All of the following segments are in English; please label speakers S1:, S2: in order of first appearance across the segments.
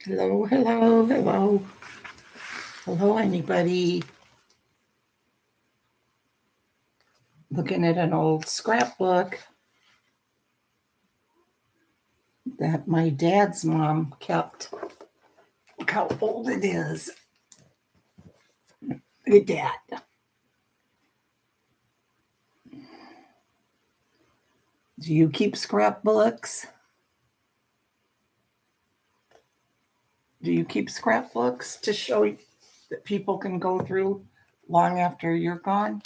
S1: Hello, hello, hello. Hello, anybody looking at an old scrapbook that my dad's mom kept. Look how old it is. Look at that. Do you keep scrapbooks? Do you keep scrapbooks to show that people can go through long after you're gone?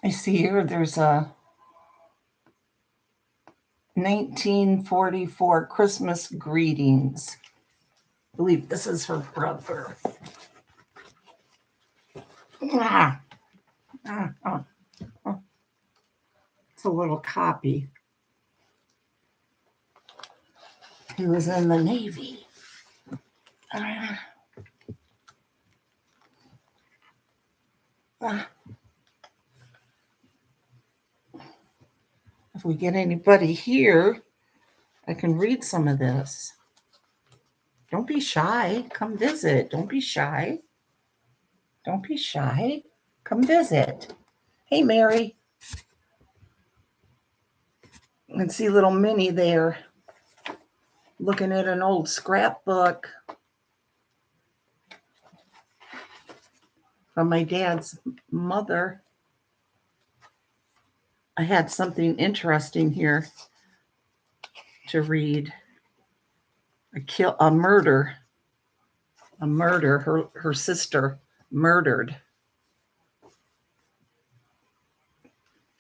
S1: I see here there's a 1944 Christmas greetings. I believe this is her brother. Ah, ah, ah, ah. It's a little copy. He was in the Navy. Ah, ah. If we get anybody here, I can read some of this. Don't be shy. Come visit. Don't be shy. Don't be shy. Come visit. Hey, Mary. You can see little Minnie there looking at an old scrapbook from my dad's mother. I had something interesting here to read. A murder. A murder. Her sister murdered.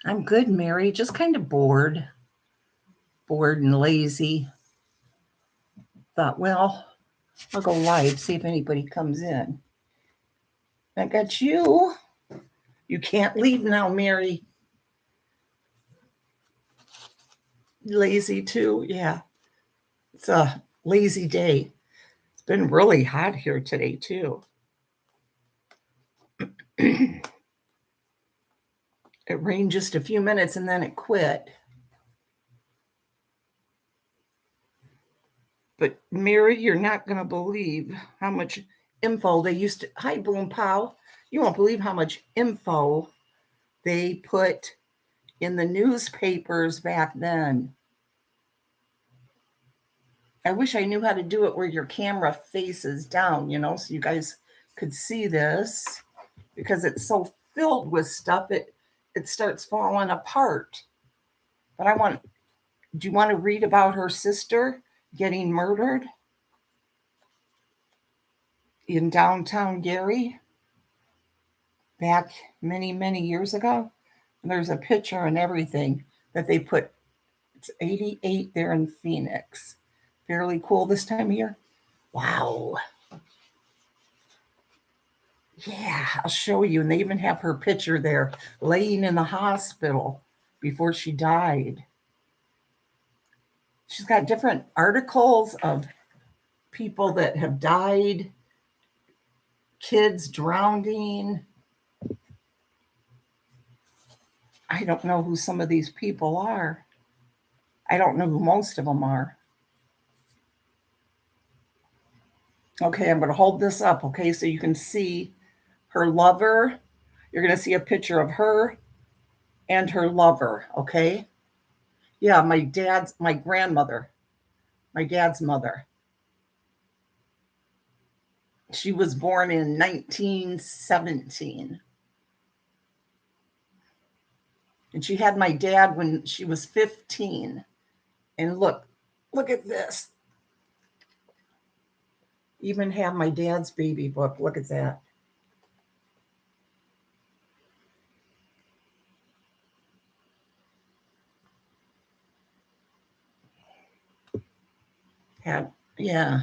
S1: I'm good, Mary. Just kind of bored and lazy. Thought, well, I'll go live, see if anybody comes in. I got you. You can't leave now, Mary. Lazy too? Yeah. It's a lazy day. It's been really hot here today, too. It rained just a few minutes and then it quit. But Mary, you're not going to believe how much info they used to. Hi, Boom Pow. You won't believe how much info they put in the newspapers back then. I wish I knew how to do it where your camera faces down, so you guys could see this because it's so filled with stuff it starts falling apart. But do you want to read about her sister getting murdered in downtown Gary back many, many years ago? And there's a picture and everything that they put. It's 88 there in Phoenix. Fairly cool this time of year. Wow. Yeah, I'll show you. And they even have her picture there laying in the hospital before she died. She's got different articles of people that have died, kids drowning. I don't know who some of these people are. I don't know who most of them are. Okay, I'm going to hold this up, okay, so you can see her lover. You're going to see a picture of her and her lover, okay? Yeah, my grandmother, my dad's mother. She was born in 1917. And she had my dad when she was 15. And look at this. Even have my dad's baby book. Look at that. Had yeah,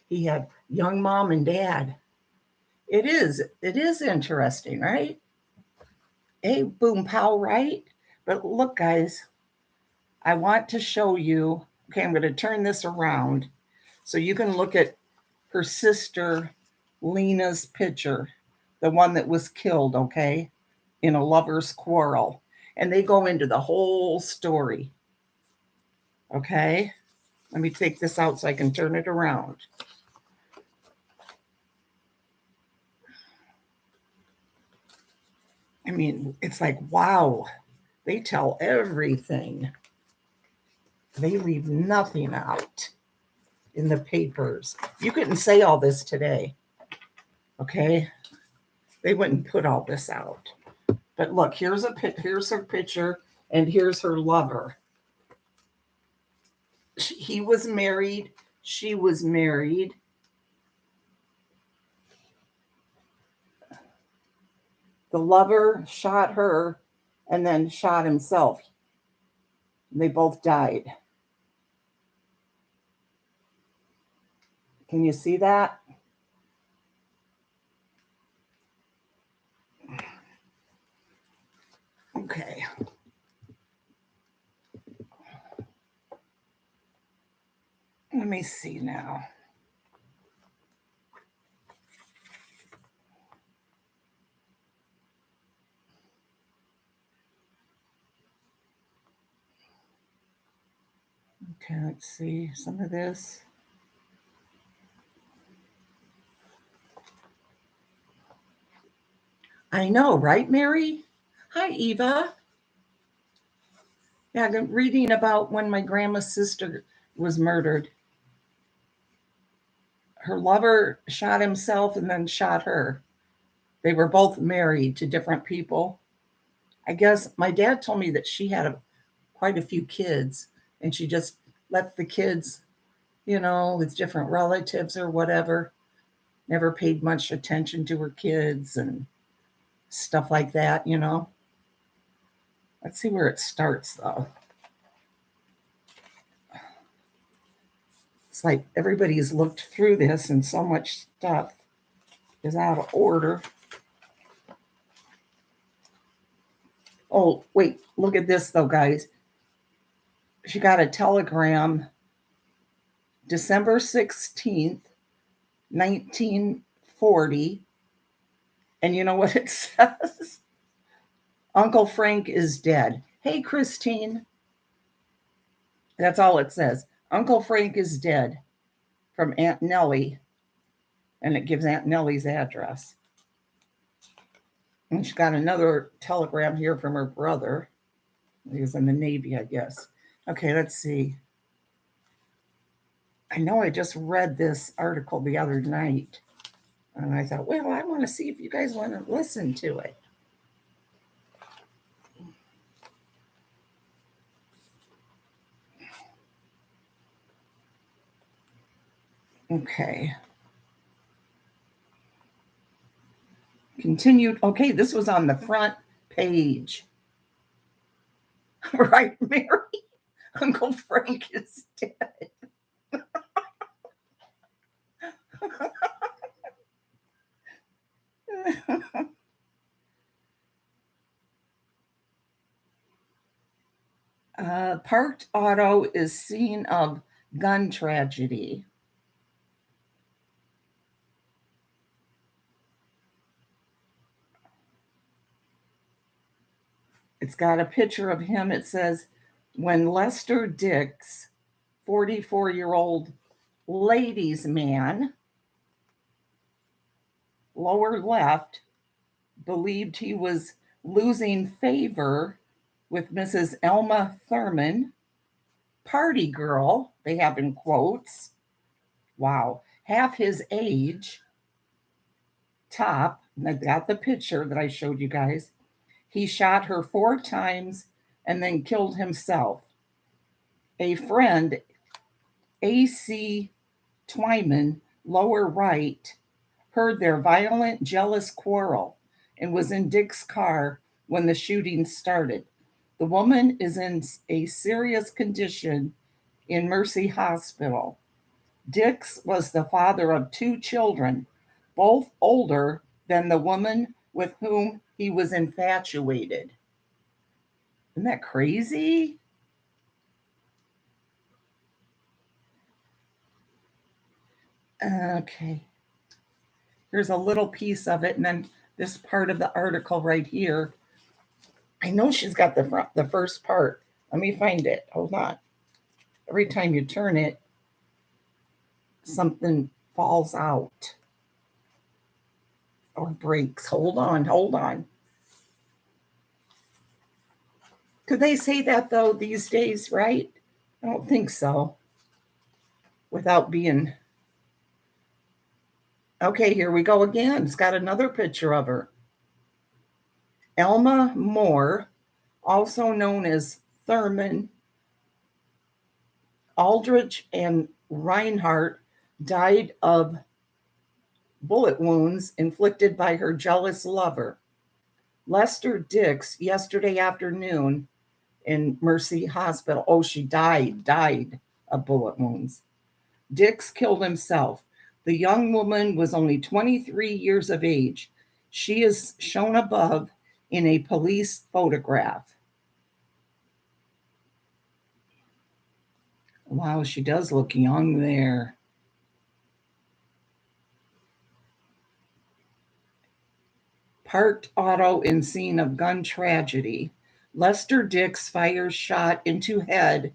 S1: he had young mom and dad. It is interesting, right? Hey, boom pow, right? But look, guys, I want to show you. Okay, I'm going to turn this around so you can look at her sister Lena's picture, the one that was killed, okay, in a lover's quarrel. And they go into the whole story. Okay, let me take this out so I can turn it around. I mean, it's like, wow, they tell everything. They leave nothing out in the papers. You couldn't say all this today, okay? They wouldn't put all this out. But look, here's her picture, and here's her lover. He was married. She was married. The lover shot her and then shot himself. They both died. Can you see that? Okay. Let me see now. Okay, let's see some of this. I know, right, Mary? Hi, Eva. Yeah, I'm reading about when my grandma's sister was murdered. Her lover shot himself and then shot her. They were both married to different people. I guess my dad told me that she had quite a few kids and she just left the kids, with different relatives or whatever. Never paid much attention to her kids and stuff like that. Let's see where it starts though. It's like everybody's looked through this and so much stuff is out of order. Oh, wait, look at this though, guys. She got a telegram December 16th, 1940. And you know what it says? Uncle Frank is dead. Hey, Christine. That's all it says. Uncle Frank is dead from Aunt Nellie. And it gives Aunt Nellie's address. And she got another telegram here from her brother. He was in the Navy, I guess. Okay, let's see. I know I just read this article the other night. And I thought, well, I want to see if you guys want to listen to it. Okay. Continued. Okay, this was on the front page. Right, Mary? Uncle Frank is dead. Parked auto is scene of gun tragedy. It's got a picture of him. It says, when Lester Dix, 44-year-old ladies' man, lower left, believed he was losing favor with Mrs. Elma Thurman, party girl, they have in quotes, wow, half his age, top, and I got the picture that I showed you guys. He shot her 4 times and then killed himself. A friend, A.C. Twyman, lower right, heard their violent, jealous quarrel and was in Dick's car when the shooting started. The woman is in a serious condition in Mercy Hospital. Dix was the father of 2 children, both older than the woman with whom he was infatuated. Isn't that crazy? Okay. Here's a little piece of it, and then this part of the article right here. I know she's got the first part. Let me find it. Hold on. Every time you turn it, something falls out or breaks. Hold on, hold on. Could they say that though these days, right? I don't think so. Without being. Okay, here we go again. It's got another picture of her. Elma Moore, also known as Thurman Aldrich and Reinhardt, died of bullet wounds inflicted by her jealous lover, Lester Dix, yesterday afternoon in Mercy Hospital. Oh, she died of bullet wounds. Dix killed himself. The young woman was only 23 years of age. She is shown above in a police photograph. Wow, she does look young there. Parked auto in scene of gun tragedy. Lester Dix fires shot into head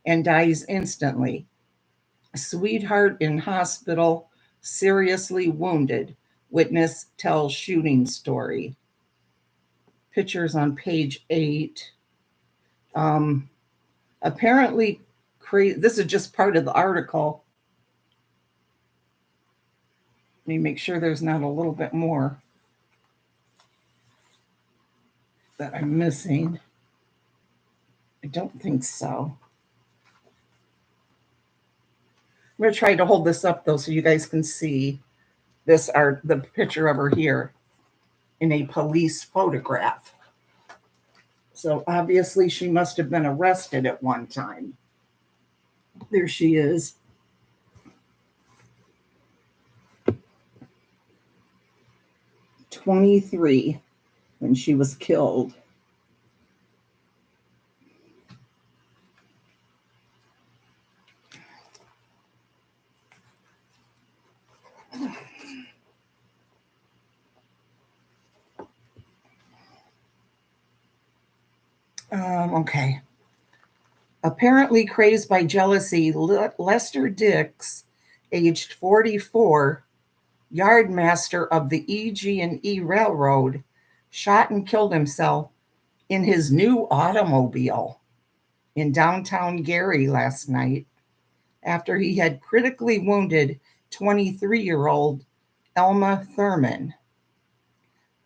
S1: and dies instantly. Sweetheart in hospital, seriously wounded. Witness tells shooting story. Pictures on page 8. Um, apparently, this is just part of the article. Let me make sure there's not a little bit more that I'm missing. I don't think so. I'm going to try to hold this up though so you guys can see this art, the picture of her here in a police photograph. So obviously she must have been arrested at one time. There she is. "23 when she was killed." Okay. Apparently crazed by jealousy, Lester Dix, aged 44, yardmaster of the EG&E Railroad, shot and killed himself in his new automobile in downtown Gary last night after he had critically wounded 23-year-old Elma Thurman.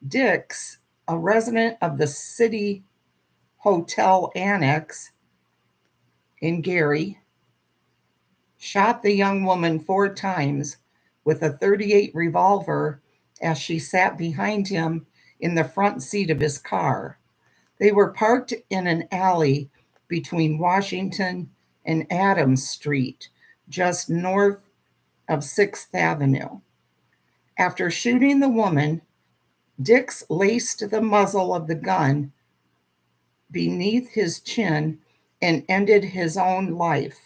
S1: Dix, a resident of the City Hotel Annex in Gary, shot the young woman 4 times with a .38 revolver as she sat behind him in the front seat of his car. They were parked in an alley between Washington and Adams Street, just north of 6th Avenue. After shooting the woman, Dix laced the muzzle of the gun beneath his chin and ended his own life.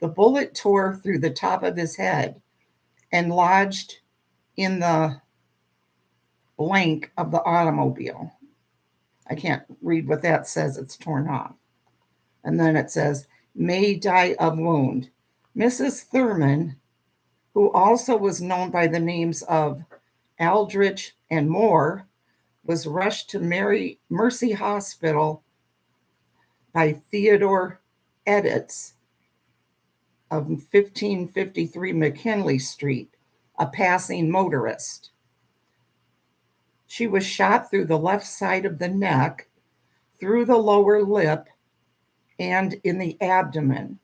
S1: The bullet tore through the top of his head and lodged in the blank of the automobile. I can't read what that says, it's torn off. And then it says, "May die of wound." Mrs. Thurman, who also was known by the names of Aldrich and Moore, was rushed to Mercy Hospital by Theodore Edits of 1553 McKinley Street, a passing motorist. She was shot through the left side of the neck, through the lower lip, and in the abdomen.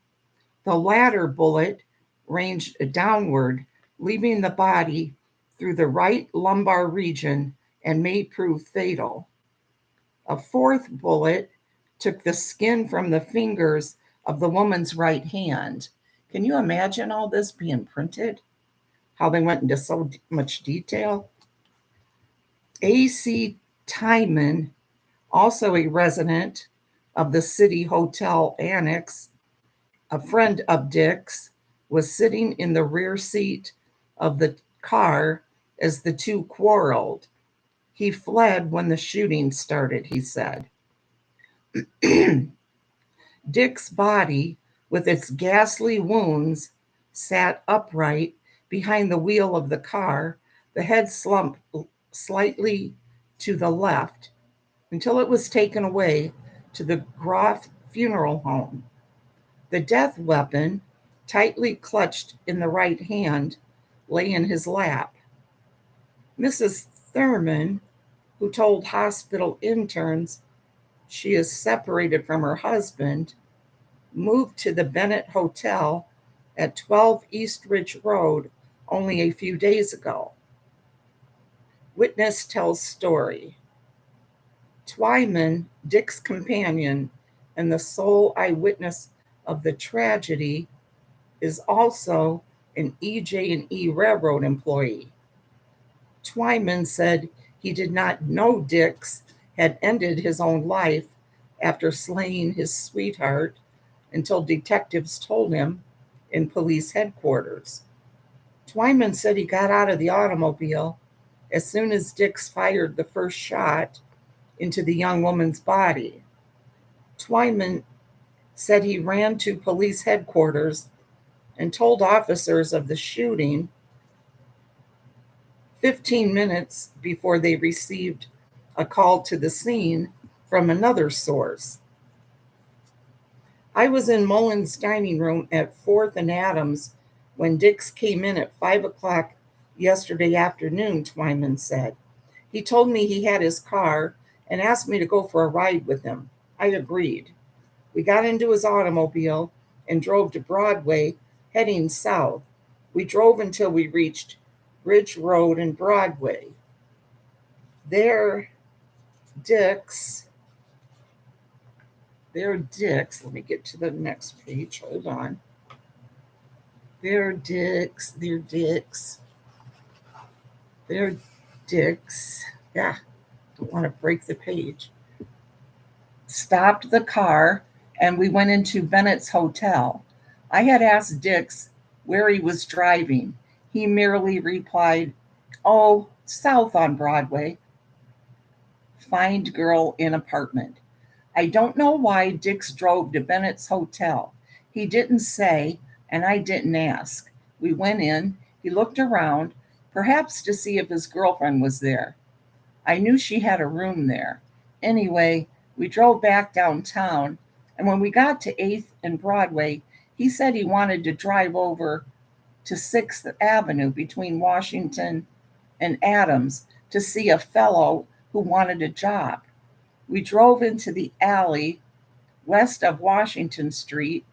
S1: The latter bullet ranged downward, leaving the body through the right lumbar region and may prove fatal. A fourth bullet took the skin from the fingers of the woman's right hand. Can you imagine all this being printed? How they went into so much detail? A.C. Timon, also a resident of the City Hotel Annex, a friend of Dick's, was sitting in the rear seat of the car as the two quarreled. He fled when the shooting started, he said. Dick's body, with its ghastly wounds, sat upright behind the wheel of the car, the head slumped slightly to the left, until it was taken away to the Groff funeral home. The death weapon, tightly clutched in the right hand, lay in his lap. Mrs. Thurman, who told hospital interns she is separated from her husband, moved to the Bennett Hotel at 12 East Ridge Road only a few days ago. Witness tells story. Twyman, Dick's companion and the sole eyewitness of the tragedy, is also an EJ&E Railroad employee. Twyman said he did not know Dix had ended his own life after slaying his sweetheart until detectives told him in police headquarters. Twyman said he got out of the automobile as soon as Dix fired the first shot into the young woman's body. Twyman said he ran to police headquarters and told officers of the shooting 15 minutes before they received a call to the scene from another source. I was in Mullen's dining room at 4th and Adams when Dix came in at 5 o'clock yesterday afternoon, Twyman said. He told me he had his car and asked me to go for a ride with him. I agreed. We got into his automobile and drove to Broadway, heading south. We drove until we reached Ridge Road and Broadway. There, Dix, let me get to the next page, hold on. There, Dix, yeah, don't want to break the page. Stopped the car and we went into Bennett's hotel. I had asked Dix where he was driving. He merely replied, "Oh, south on Broadway. Find girl in apartment." I don't know why Dix drove to Bennett's hotel. He didn't say, and I didn't ask. We went in, he looked around, perhaps to see if his girlfriend was there. I knew she had a room there. Anyway, we drove back downtown, and when we got to 8th and Broadway, he said he wanted to drive over to 6th Avenue between Washington and Adams to see a fellow who wanted a job. We drove into the alley west of Washington Street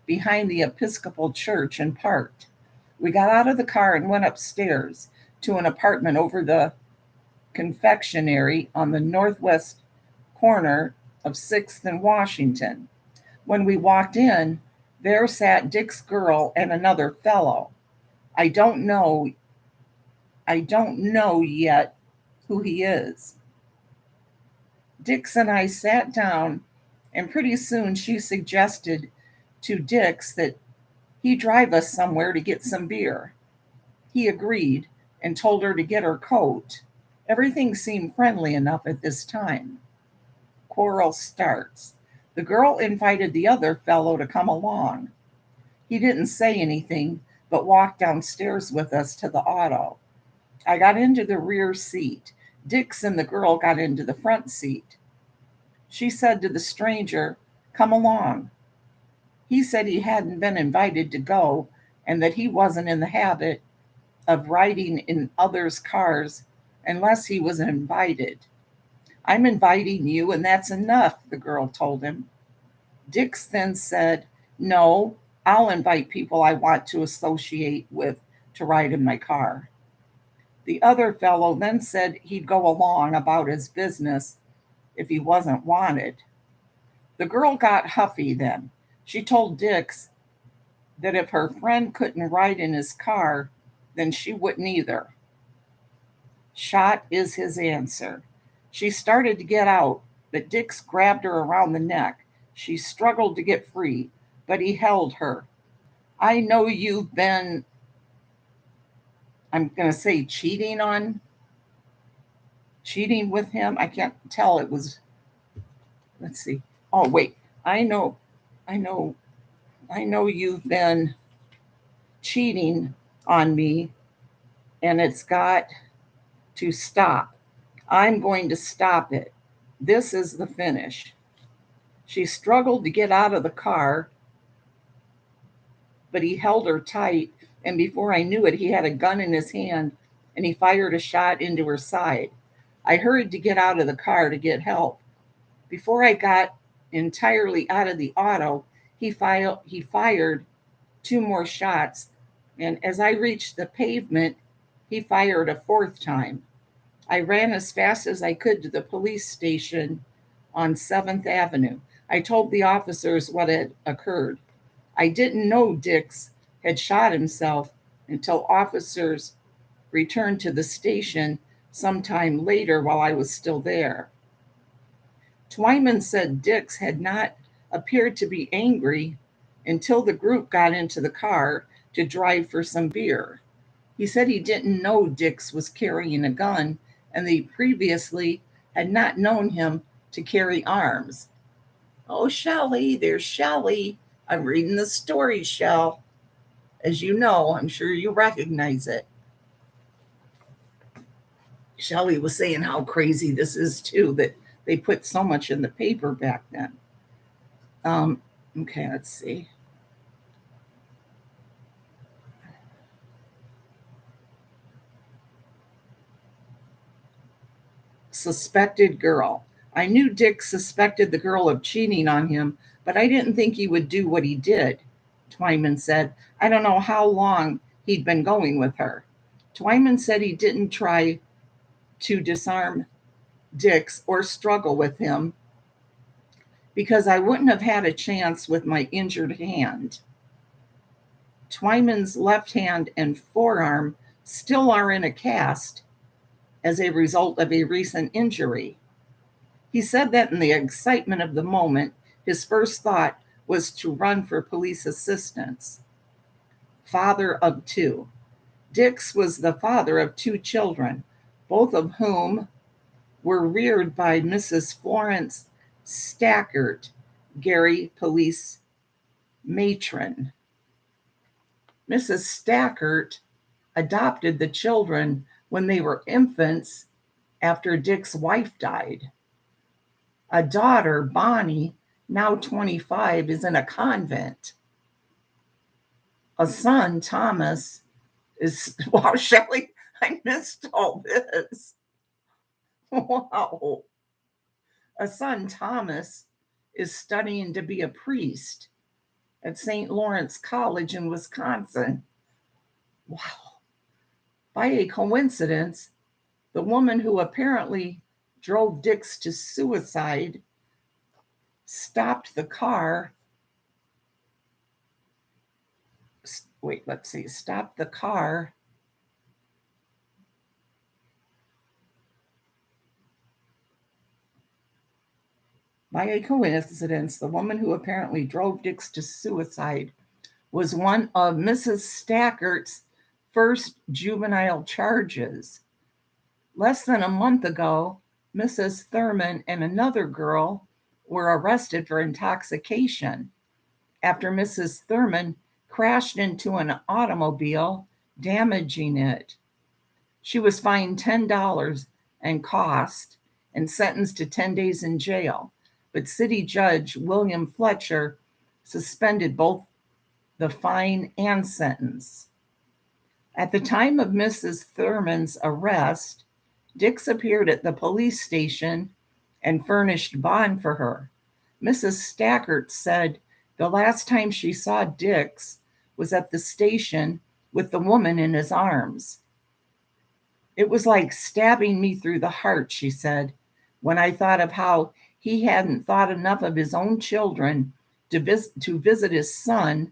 S1: behind the Episcopal Church and parked. We got out of the car and went upstairs to an apartment over the confectionery on the northwest corner of 6th and Washington. When we walked in, there sat Dick's girl and another fellow. I don't know yet who he is. Dix and I sat down, and pretty soon she suggested to Dix that he drive us somewhere to get some beer. He agreed and told her to get her coat. Everything seemed friendly enough at this time. Quarrel starts. The girl invited the other fellow to come along. He didn't say anything, but walked downstairs with us to the auto. I got into the rear seat. Dix and the girl got into the front seat. She said to the stranger, "Come along." He said he hadn't been invited to go and that he wasn't in the habit of riding in others' cars unless he was invited. "I'm inviting you, and that's enough," the girl told him. Dix then said, "No, I'll invite people I want to associate with to ride in my car." The other fellow then said he'd go along about his business if he wasn't wanted. The girl got huffy then. She told Dix that if her friend couldn't ride in his car, then she wouldn't either. Shot is his answer. She started to get out, but Dix grabbed her around the neck. She struggled to get free, but he held her. "I know you've been..." I'm going to say cheating with him. I can't tell. It was, let's see. Oh, wait. I know, I know, I know you've been cheating on me and it's got to stop. I'm going to stop it. This is the finish. She struggled to get out of the car, but he held her tight, and before I knew it, he had a gun in his hand and he fired a shot into her side. I hurried to get out of the car to get help. Before I got entirely out of the auto, he fired two more shots, and as I reached the pavement, he fired a fourth time. I ran as fast as I could to the police station on 7th Avenue. I told the officers what had occurred. I didn't know Dix had shot himself until officers returned to the station sometime later while I was still there. Twyman said Dix had not appeared to be angry until the group got into the car to drive for some beer. He said he didn't know Dix was carrying a gun and they previously had not known him to carry arms. Oh, Shelley, there's Shelley. I'm reading the story, Shell. As you know, I'm sure you recognize it. Shelley was saying how crazy this is, too, that they put so much in the paper back then. Okay, let's see. Suspected girl. I knew Dick suspected the girl of cheating on him, but I didn't think he would do what he did, Twyman said. I don't know how long he'd been going with her. Twyman said he didn't try to disarm Dix or struggle with him because I wouldn't have had a chance with my injured hand. Twyman's left hand and forearm still are in a cast as a result of a recent injury. He said that in the excitement of the moment, his first thought was to run for police assistance. Father of two. Dix was the father of two children, both of whom were reared by Mrs. Florence Stackert, Gary police matron. Mrs. Stackert adopted the children when they were infants after Dick's wife died. A daughter, Bonnie, now 25, is in a convent. A son, Thomas, is, wow, Shelley, I missed all this. Wow. A son, Thomas, is studying to be a priest at St. Lawrence College in Wisconsin. Wow. By a coincidence, the woman who apparently drove Dix to suicide stopped the car. Wait, let's see. Stopped the car. By a coincidence, the woman who apparently drove Dix to suicide was one of Mrs. Stackert's first juvenile charges. Less than a month ago, Mrs. Thurman and another girl were arrested for intoxication after Mrs. Thurman crashed into an automobile, damaging it. She was fined $10 and cost and sentenced to 10 days in jail. But City Judge William Fletcher suspended both the fine and sentence. At the time of Mrs. Thurman's arrest, Dix appeared at the police station and furnished bond for her. Mrs. Stackert said the last time she saw Dix was at the station with the woman in his arms. It was like stabbing me through the heart, she said, when I thought of how he hadn't thought enough of his own children to visit his son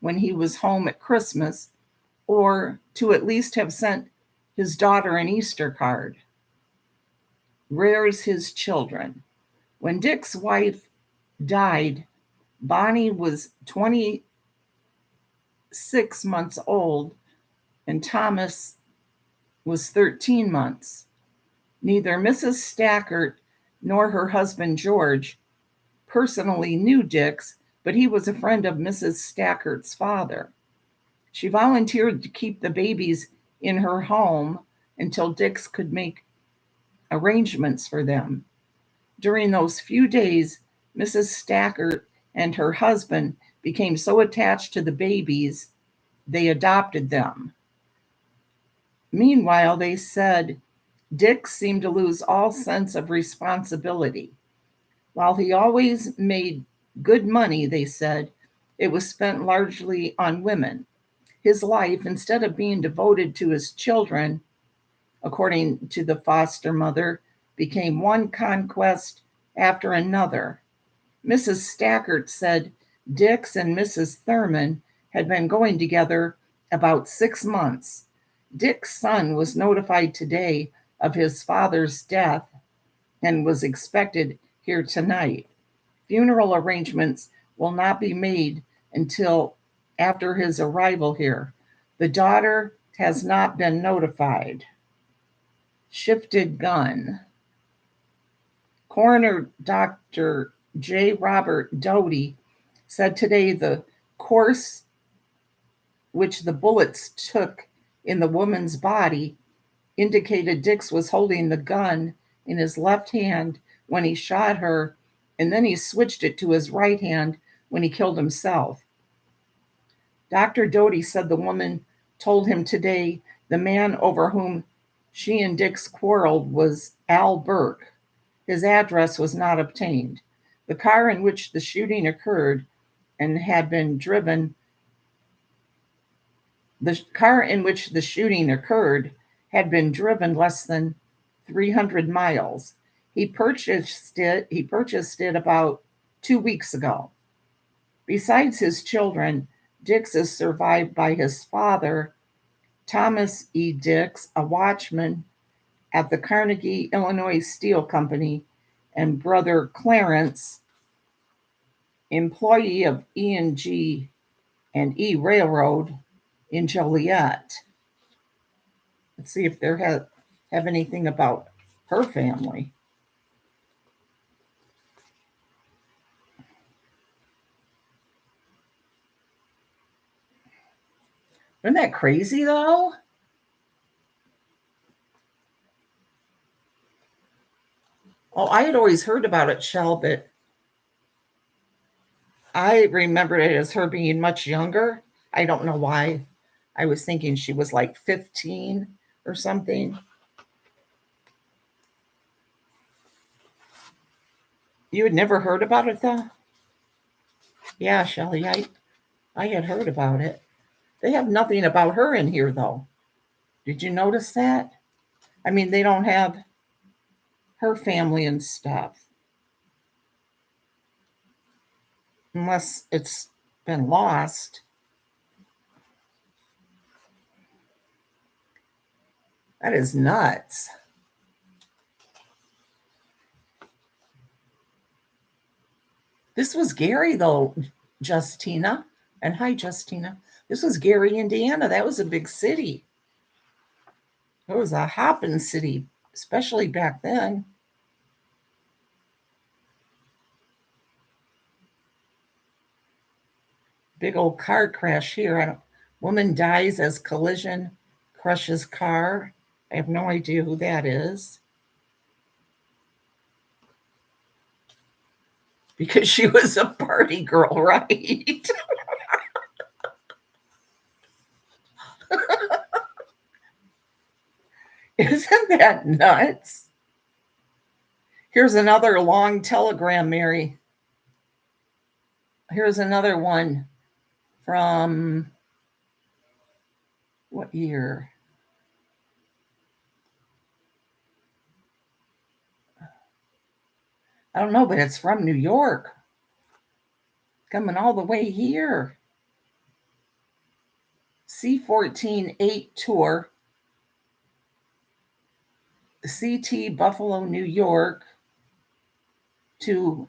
S1: when he was home at Christmas, or to at least have sent his daughter an Easter card. Rears his children. When Dick's wife died, Bonnie was 26 months old and Thomas was 13 months. Neither Mrs. Stackert nor her husband George personally knew Dix, but he was a friend of Mrs. Stackert's father. She volunteered to keep the babies in her home until Dix could make arrangements for them. During those few days, Mrs. Stackert and her husband became so attached to the babies, they adopted them. Meanwhile, they said Dick seemed to lose all sense of responsibility. While he always made good money, they said, it was spent largely on women. His life, instead of being devoted to his children, according to the foster mother, became one conquest after another. Mrs. Stackert said Dix and Mrs. Thurman had been going together about 6 months. Dick's son was notified today of his father's death and was expected here tonight. Funeral arrangements will not be made until after his arrival here. The daughter has not been notified. Shifted gun. Coroner Dr. J. Robert Doty said today the course which the bullets took in the woman's body indicated Dix was holding the gun in his left hand when he shot her, and then he switched it to his right hand when he killed himself. Dr. Doty said the woman told him today the man over whom she and Dix quarreled was Al Burke. His address was not obtained. The car in which the shooting occurred and had been driven The car in which the shooting occurred had been driven less than 300 miles. He purchased it about 2 weeks ago. Besides his children, Dix is survived by his father, Thomas E. Dix, a watchman at the Carnegie, Illinois Steel Company, and brother Clarence, employee of E&G and E Railroad in Joliet. Let's see if they have anything about her family. Isn't that crazy though? Oh, I had always heard about it, Shell, but I remembered it as her being much younger. I don't know why. I was thinking she was like 15 or something. You had never heard about it though? Yeah, Shelly, I had heard about it. They have nothing about her in here though. Did you notice that? I mean, they don't have her family and stuff. Unless it's been lost. That is nuts. This was Gary, though, Justina. And hi, Justina. This was Gary, Indiana. That was a big city. It was a hopping city, especially back then. Big old car crash here. Woman dies as collision crushes car. I have no idea who that is. Because she was a party girl, right? Isn't that nuts? Here's another long telegram, Mary. Here's another one from what year? I don't know, but it's from New York. Coming all the way here. C14 8 tour. CT Buffalo, New York to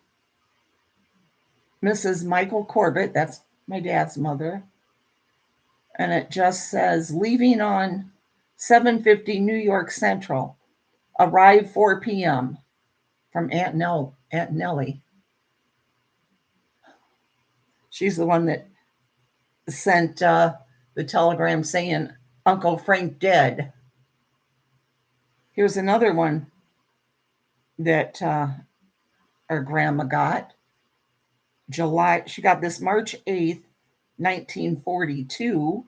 S1: Mrs. Michael Corbett. That's my dad's mother. And it just says leaving on 7:50 New York Central. Arrive 4 p.m. from Aunt Nellie. She's the one that sent the telegram saying Uncle Frank dead. Here's another one that our grandma got. She got this March 8th, 1942.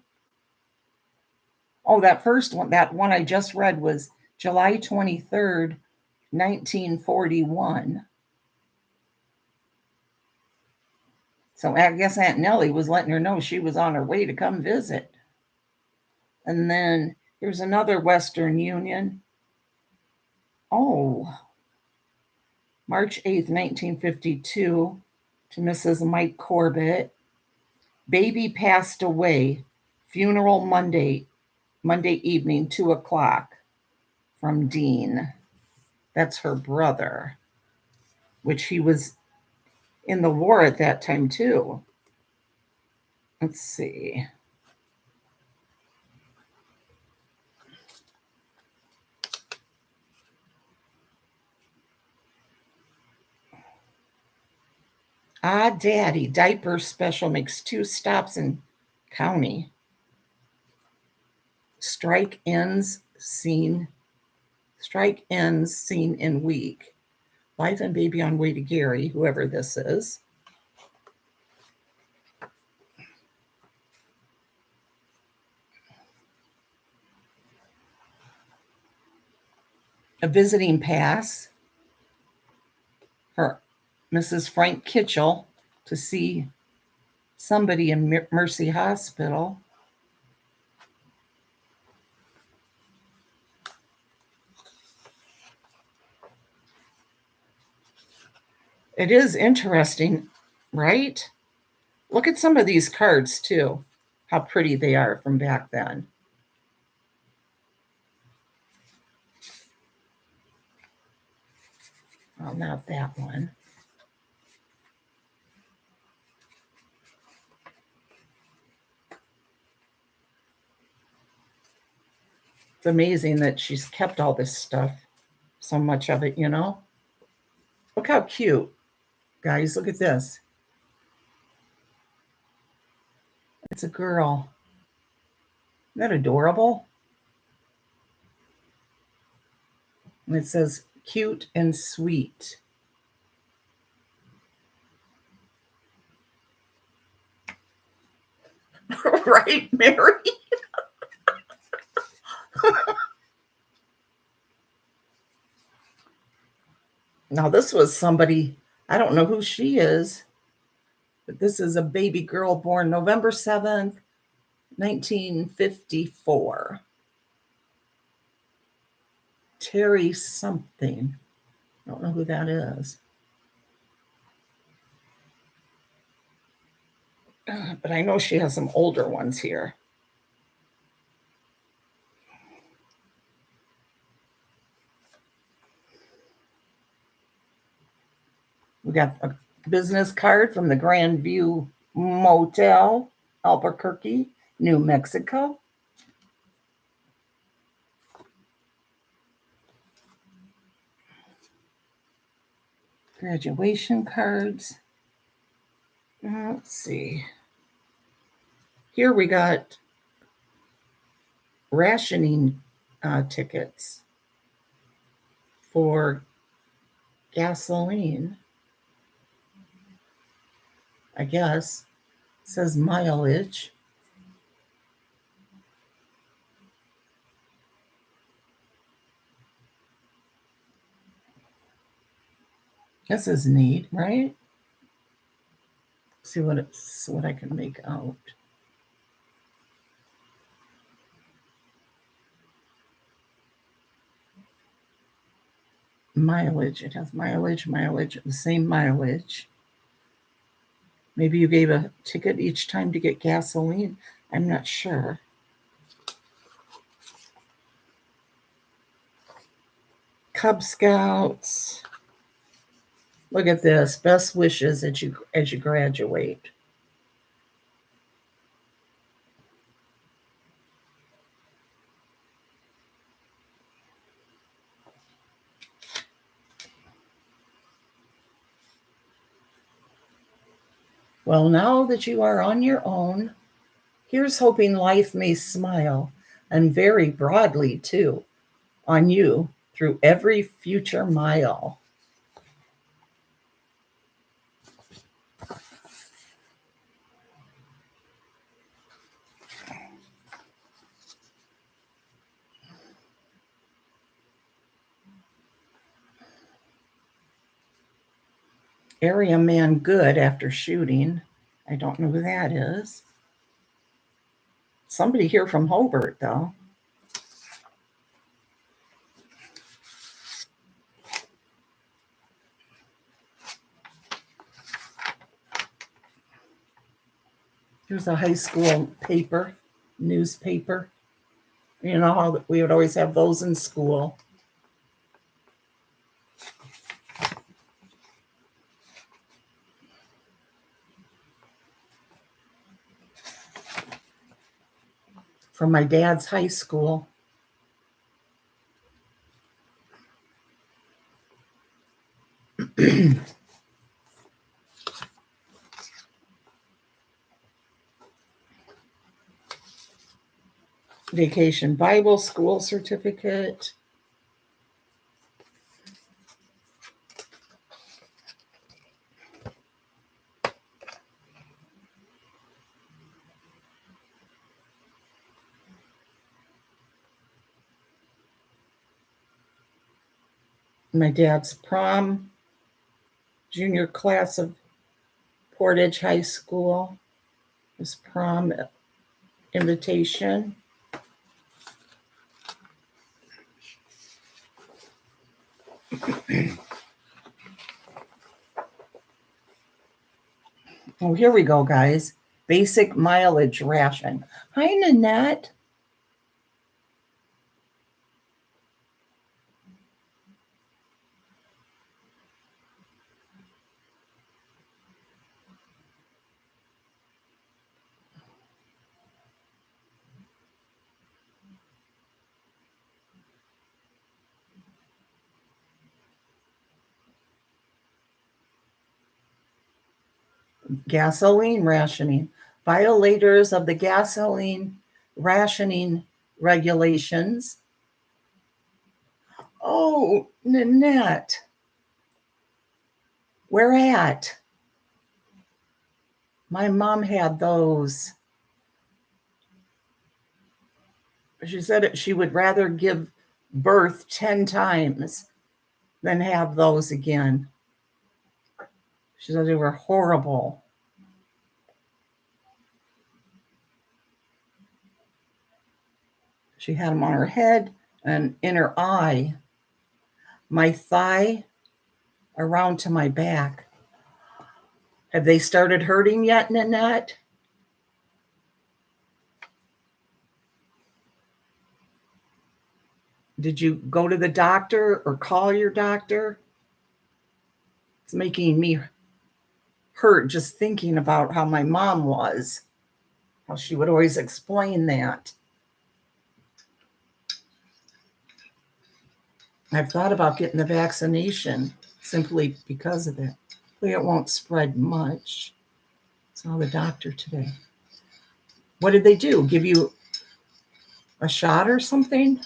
S1: Oh, that first one, that one I just read was July 23rd, 1941. So I guess Aunt Nellie was letting her know she was on her way to come visit. And then here's another Western Union. Oh, March 8th, 1952, to Mrs. Mike Corbett. Baby passed away. Funeral Monday evening, 2 o'clock, from Dean. That's her brother, which he was in the war at that time too. Let's see. Ah, Daddy, diaper special makes 2 stops in county. Strike ends seen in week. Wife and baby on way to Gary, whoever this is. A visiting pass for Mrs. Frank Kitchell to see somebody in Mercy Hospital. It is interesting, right? Look at some of these cards too, how pretty they are from back then. Well, not that one. It's amazing that she's kept all this stuff, so much of it, you know? Look how cute. Guys, look at this. It's a girl. Isn't that adorable? And it says cute and sweet. Right, Mary? Now, this was somebody, I don't know who she is, but this is a baby girl born November 7th, 1954. Terry something. I don't know who that is. But I know she has some older ones here. We got a business card from the Grand View Motel, Albuquerque, New Mexico. Graduation cards. Let's see. Here we got rationing tickets for gasoline. I guess it says mileage. This is neat, right? See what I can make out. Mileage. It has mileage, the same mileage. Maybe you gave a ticket each time to get gasoline. I'm not sure. Cub Scouts. Look at this. Best wishes as you graduate. Well, now that you are on your own, here's hoping life may smile, and very broadly too, on you through every future mile. Area man good after shooting. I don't know who that is. Somebody here from Hobart, though. Here's a high school paper, newspaper. You know how we would always have those in school. From my dad's high school. Vacation Bible School certificate. My dad's prom, junior class of Portage High School, his prom invitation. Oh, here we go, guys. Basic mileage ration. Hi, Nanette. Gasoline rationing. Violators of the gasoline rationing regulations. Oh, Nanette. Where at? My mom had those. She said she would rather give birth 10 times than have those again. She said they were horrible. She had them on her head and in her eye, my thigh, around to my back. Have they started hurting yet, Nanette? Did you go to the doctor or call your doctor? It's making me hurt just thinking about how my mom was, how she would always explain that. I've thought about getting the vaccination simply because of it. Hopefully it won't spread much. Saw the doctor today. What did they do? Give you a shot or something?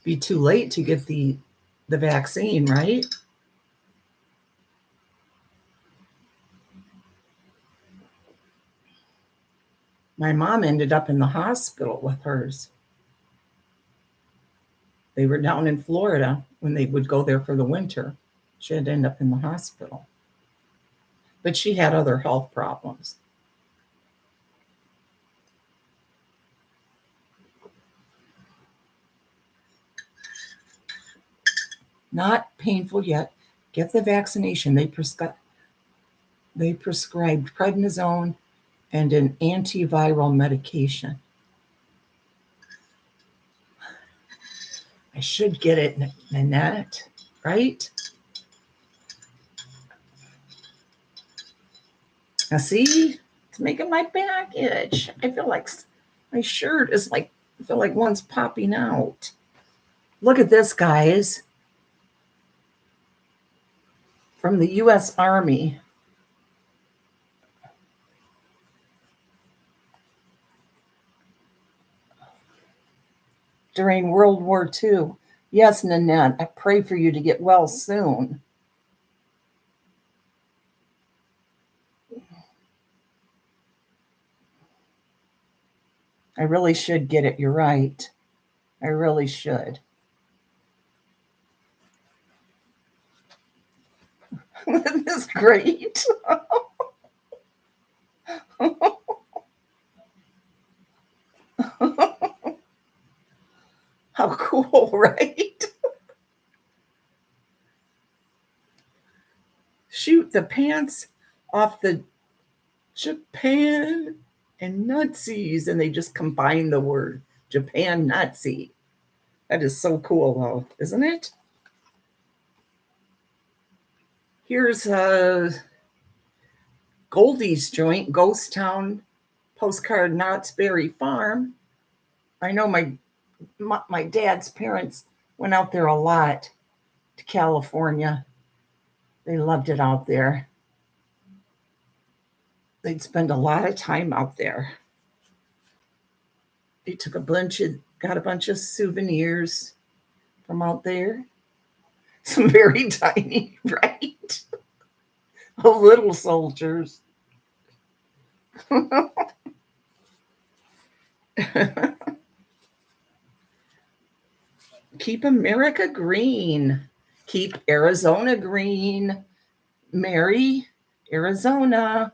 S1: Be too late to get the vaccine, right? My mom ended up in the hospital with hers. They were down in Florida when they would go there for the winter. She had to end up in the hospital. But she had other health problems. Not painful yet. Get the vaccination. They prescribed prednisone and an antiviral medication. I should get it, Nanette, right? Now, see, it's making my back itch. I feel like my shirt is like, I feel like one's popping out. Look at this, guys. from the U.S. Army. During World War II. Yes, Nanette, I pray for you to get well soon. I really should get it. You're right. I really should. Isn't this great? How cool, right? Shoot the pants off the Japan and Nazis, and they just combine the word Japan Nazi. That is so cool, though, isn't it? Here's a Goldie's joint, Ghost Town postcard, Knott's Berry Farm. I know my dad's parents went out there a lot to California. They loved it out there. They'd spend a lot of time out there. They got a bunch of souvenirs from out there. Some very tiny, right? Little soldiers. Keep America green. Keep Arizona green. Mary, Arizona.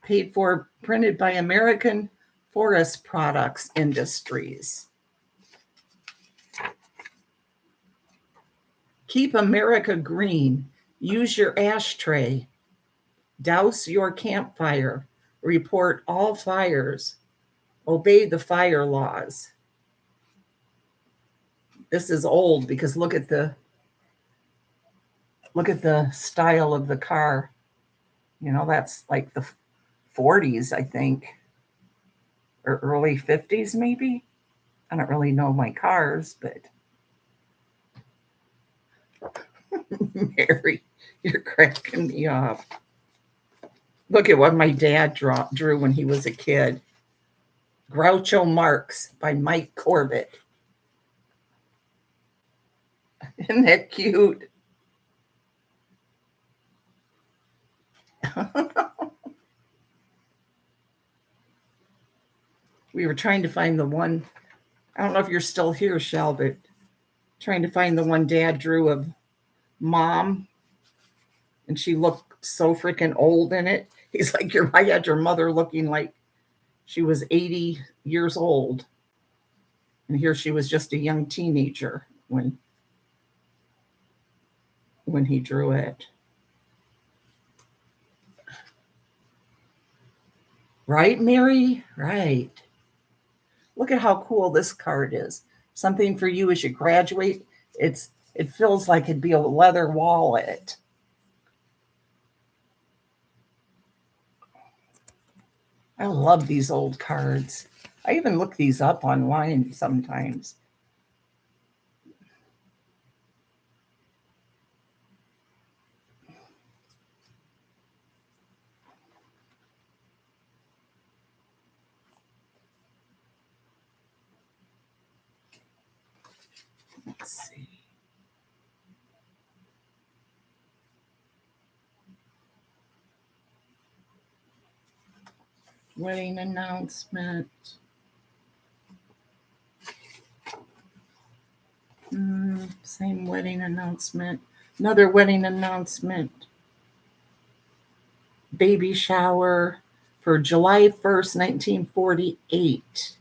S1: Paid for, printed by American Forest Products Industries. Keep America green. Use your ashtray. Douse your campfire. Report all fires. Obey the fire laws. This is old because look at the style of the car. You know, that's like the 40s, I think, or early 50s, maybe. I don't really know my cars, but Mary, you're cracking me up. Look at what my dad drew when he was a kid. Groucho Marx by Mike Corbett. Isn't that cute? We were trying to find the one. I don't know if you're still here, Shell, but trying to find the one Dad drew of Mom, and she looked so freaking old in it. He's like, I had your mother looking like she was 80 years old, and here she was just a young teenager when he drew it. Right, Mary? Right. Look at how cool this card is. Something for you as you graduate. It feels like it'd be a leather wallet. I love these old cards. I even look these up online sometimes. Let's see. Wedding announcement. Same wedding announcement. Another wedding announcement. Baby shower for July 1st, 1948.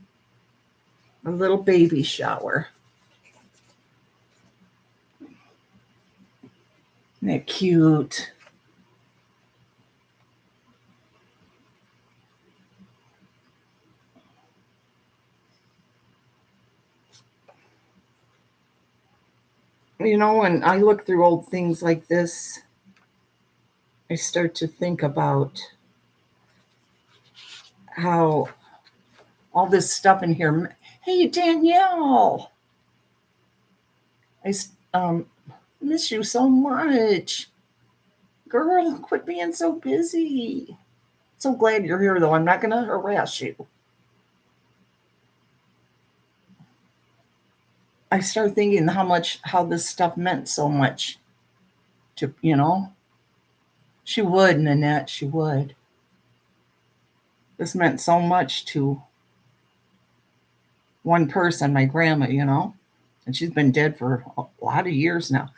S1: A little baby shower. Isn't that cute? You know, when I look through old things like this, I start to think about how all this stuff in here. Hey, Danielle, I miss you so much. Girl, quit being so busy. So glad you're here, though. I'm not going to harass you. I start thinking how this stuff meant so much to, she would, Nanette, she would. This meant so much to one person, my grandma, and she's been dead for a lot of years now.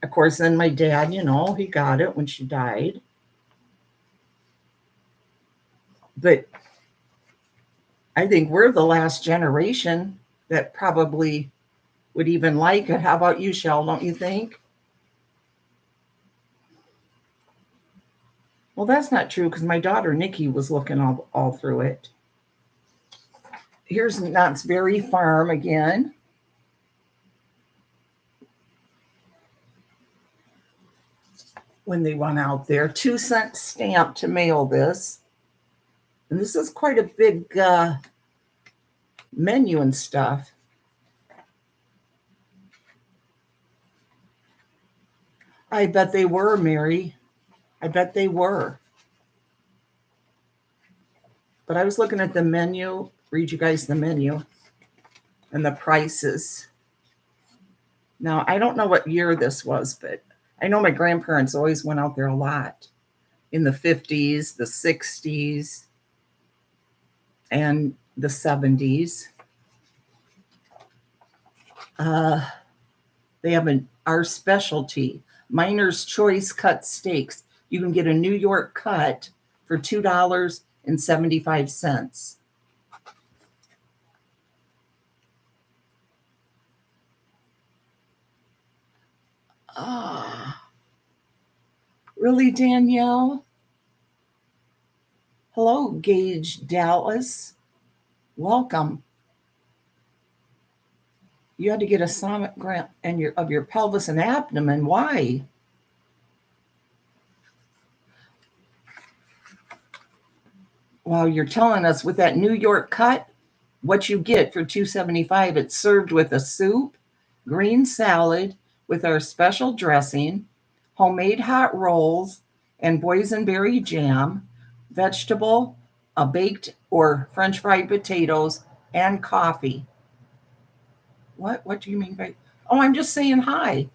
S1: Of course, then my dad, he got it when she died. But I think we're the last generation that probably would even like it. How about you, Shell? Don't you think? Well, that's not true because my daughter Nikki was looking all through it. Here's Knott's Berry Farm again. When they went out there, 2-cent stamp to mail this. And this is quite a big menu and stuff. I bet they were, Mary. I bet they were. But I was looking at the menu, read you guys the menu and the prices. Now, I don't know what year this was, but I know my grandparents always went out there a lot in the 50s, the 60s, and the 70s. They have our specialty, Miner's Choice cut steaks. You can get a New York cut for $2.75. Ah, really, Danielle? Hello, Gage Dallas. Welcome. You had to get a sonogram of your pelvis and abdomen. Why? Well, you're telling us with that New York cut, what you get for $2.75. It's served with a soup, green salad with our special dressing, homemade hot rolls, and boysenberry jam, vegetable, a baked or French fried potatoes, and coffee. What? What do you mean by? Oh, I'm just saying hi.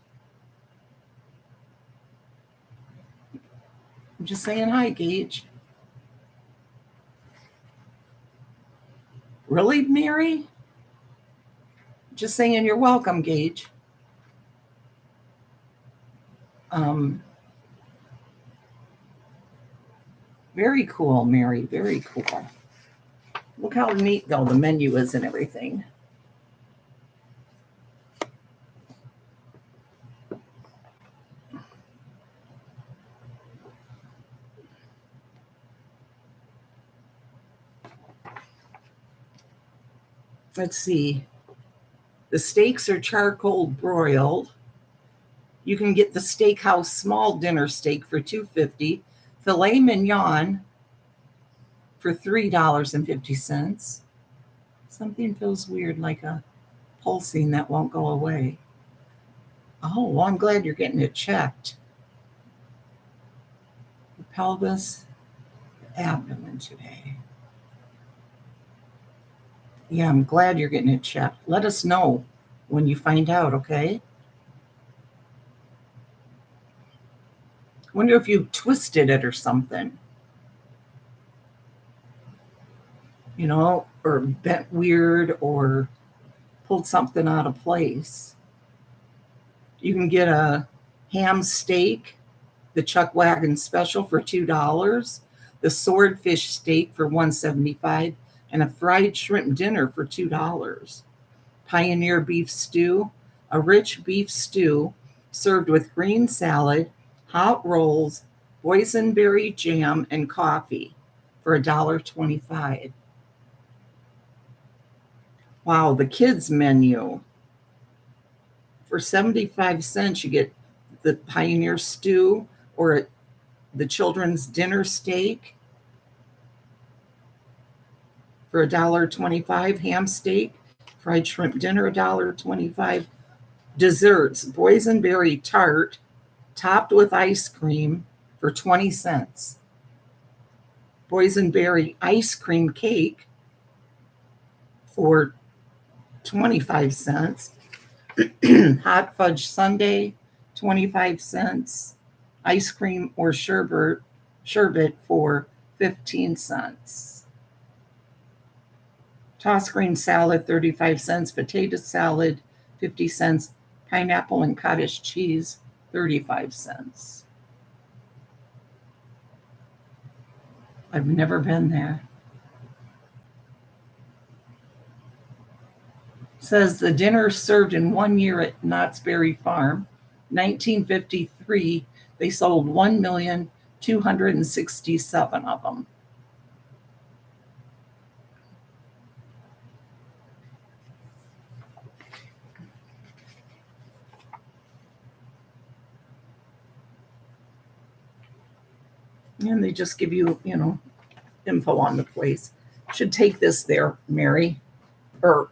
S1: I'm just saying hi, Gage. Really, Mary? Just saying you're welcome, Gage. Um, Very cool, Mary. Very cool. Look how neat, though, the menu is and everything. Let's see. The steaks are charcoal broiled. You can get the steakhouse small dinner steak for $2.50, filet mignon for $3.50. Something feels weird, like a pulsing that won't go away. Oh, well, I'm glad you're getting it checked. The pelvis, abdomen today. Yeah, I'm glad you're getting it checked. Let us know when you find out, okay? Wonder if you twisted it or something, or bent weird or pulled something out of place. You can get a ham steak, the Chuck Wagon special for $2, the swordfish steak for $1.75, and a fried shrimp dinner for $2. Pioneer beef stew, a rich beef stew served with green salad, hot rolls, boysenberry jam, and coffee for $1.25. Wow, the kids menu. For 75 cents, you get the Pioneer stew or the children's dinner steak for $1.25. Ham steak, fried shrimp dinner, $1.25. Desserts, boysenberry tart topped with ice cream for 20 cents. Boysenberry ice cream cake for 25 cents. Hot fudge sundae, 25 cents. Ice cream or sherbet for 15 cents. Tossed green salad, 35 cents. Potato salad, 50 cents. Pineapple and cottage cheese, 35 cents. I've never been there. Says the dinner served in 1 year at Knott's Berry Farm. 1953, they sold 1,267 of them. And they just give you, info on the place. Should take this there, Mary. Or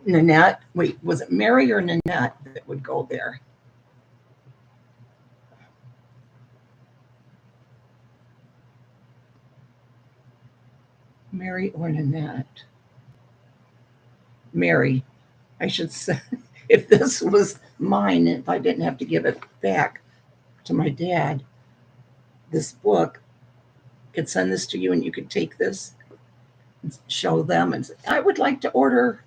S1: Nanette. Wait, was it Mary or Nanette that would go there? Mary or Nanette? Mary. I should say, if this was mine, if I didn't have to give it back to my dad, this book, could send this to you and you could take this and show them and say, I would like to order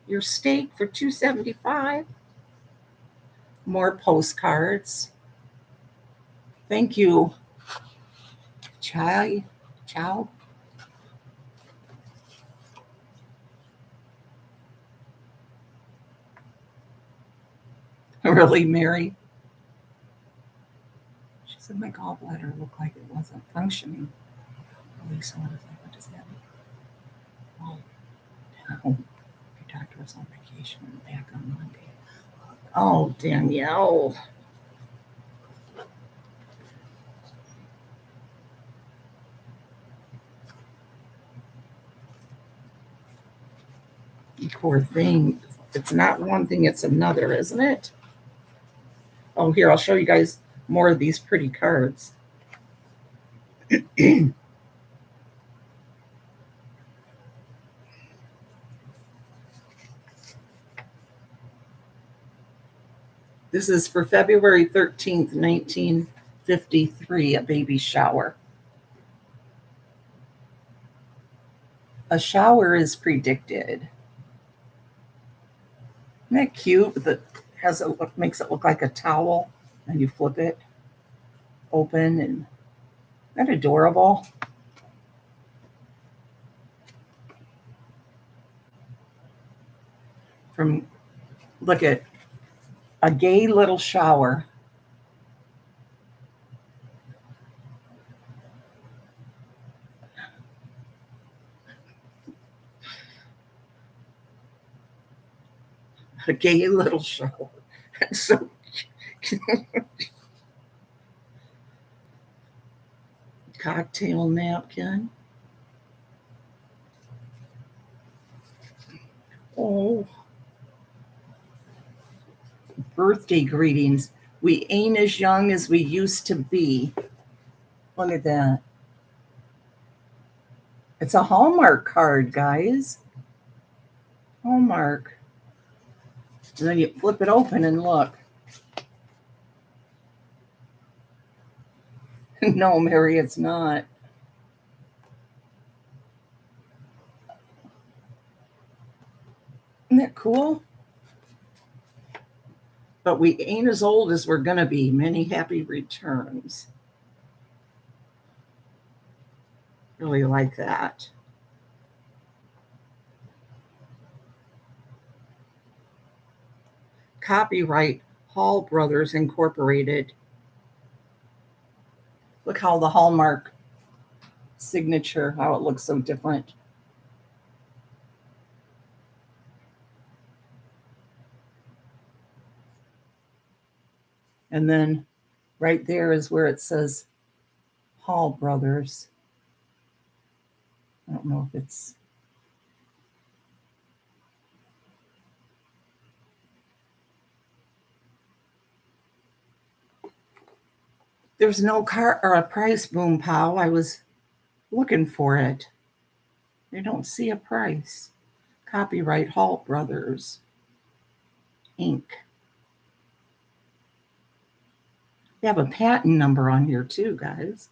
S1: your steak for $2.75. More postcards. Thank you. Ciao. Really, Mary? She said my gallbladder looked like it wasn't functioning. Lisa was like, what does that mean? Oh, no. Your doctor was on vacation and back on Monday. Oh, Danielle. Poor thing. It's not one thing, it's another, isn't it? Oh, here, I'll show you guys more of these pretty cards. This is for February 13th, 1953, a baby shower. A shower is predicted. Isn't that cute? That makes it look like a towel, and you flip it open, and isn't that adorable? Look at a gay little shower. A gay little shower. So cocktail napkin. Oh, birthday greetings. We ain't as young as we used to be. Look at that. It's a Hallmark card, guys. Hallmark. And then you flip it open and look. No, Mary, it's not. Isn't that cool? But we ain't as old as we're going to be. Many happy returns. Really like that. Copyright Hall Brothers Incorporated. Look how the Hallmark signature, how it looks so different. And then right there is where it says Hall Brothers. I don't know if it's. There's no car or a price, Boom Pow. I was looking for it. I don't see a price. Copyright Halt Brothers, Inc. They have a patent number on here too, guys.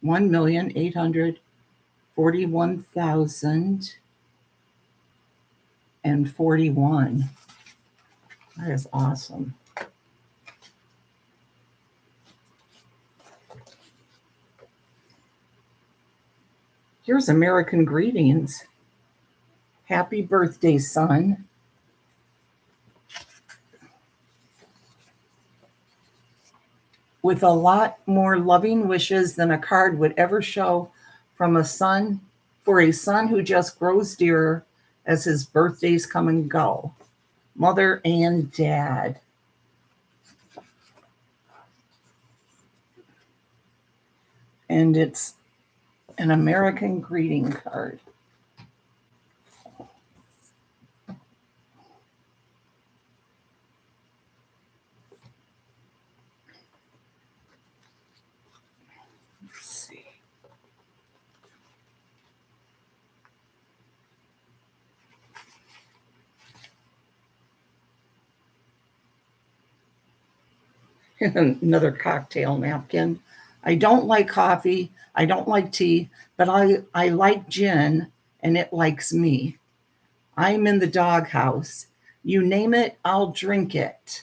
S1: 1,841,041. That is awesome. Here's American Greetings. Happy birthday, son. With a lot more loving wishes than a card would ever show from a son, for a son who just grows dearer as his birthdays come and go. Mother and Dad. And it's an American greeting card. Let's see. Another cocktail napkin. I don't like coffee. I don't like tea, but I like gin and it likes me. I'm in the doghouse. You name it, I'll drink it.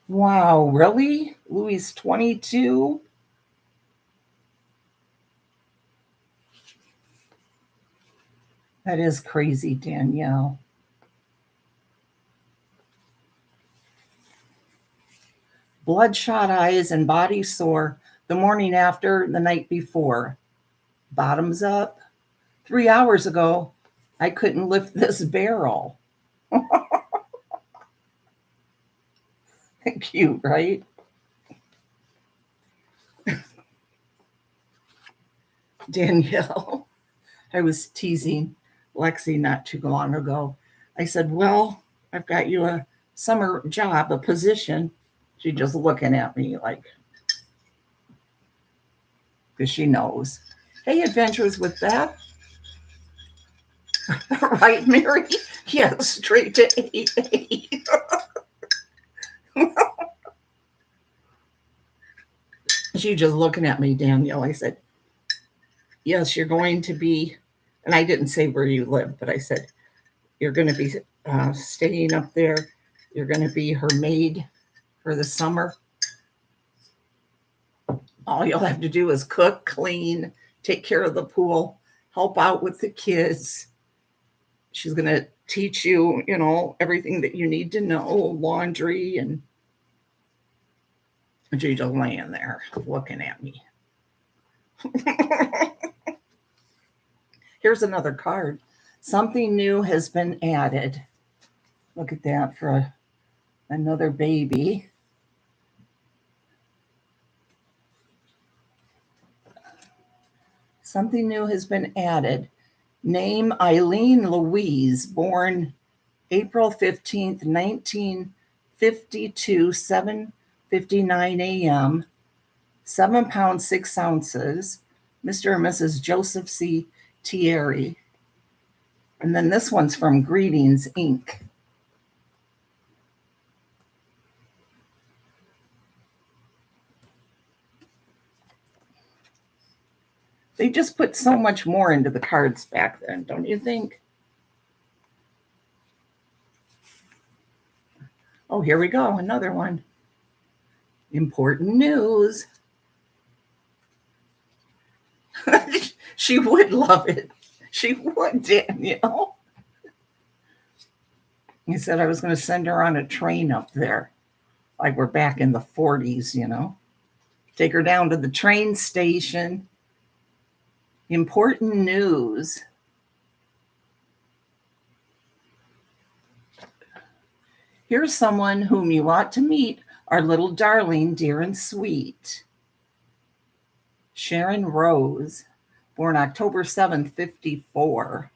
S1: Wow, really? Louis 22? That is crazy, Danielle. Bloodshot eyes and body sore the morning after, the night before. Bottoms up. 3 hours ago, I couldn't lift this barrel. Cute, right? Danielle, I was teasing Lexi not too long ago. I said, well, I've got you a summer job, a position. She just looking at me like, because she knows. Hey, Adventures with Beth. Right, Mary? Yes, straight to 8. She just looking at me, Danielle. I said, yes, you're going to be, and I didn't say where you live, but I said, you're going to be staying up there. You're going to be her maid for the summer. All you'll have to do is cook, clean, take care of the pool, help out with the kids. She's going to teach you, everything that you need to know, laundry, and she's just laying there looking at me. Here's another card. Something new has been added. Look at that for another baby. Something new has been added. Name Eileen Louise, born April 15th, 1952, 7:59 a.m., 7 pounds, 6 ounces, Mr. and Mrs. Joseph C. Thierry. And then this one's from Greetings, Inc. They just put so much more into the cards back then, don't you think? Oh, here we go, another one. Important news. She would love it. She would, Danielle. He said I was going to send her on a train up there, like we're back in the 40s, Take her down to the train station. Important news. Here's someone whom you ought to meet, our little darling, dear and sweet. Sharon Rose, born October 7th, 54.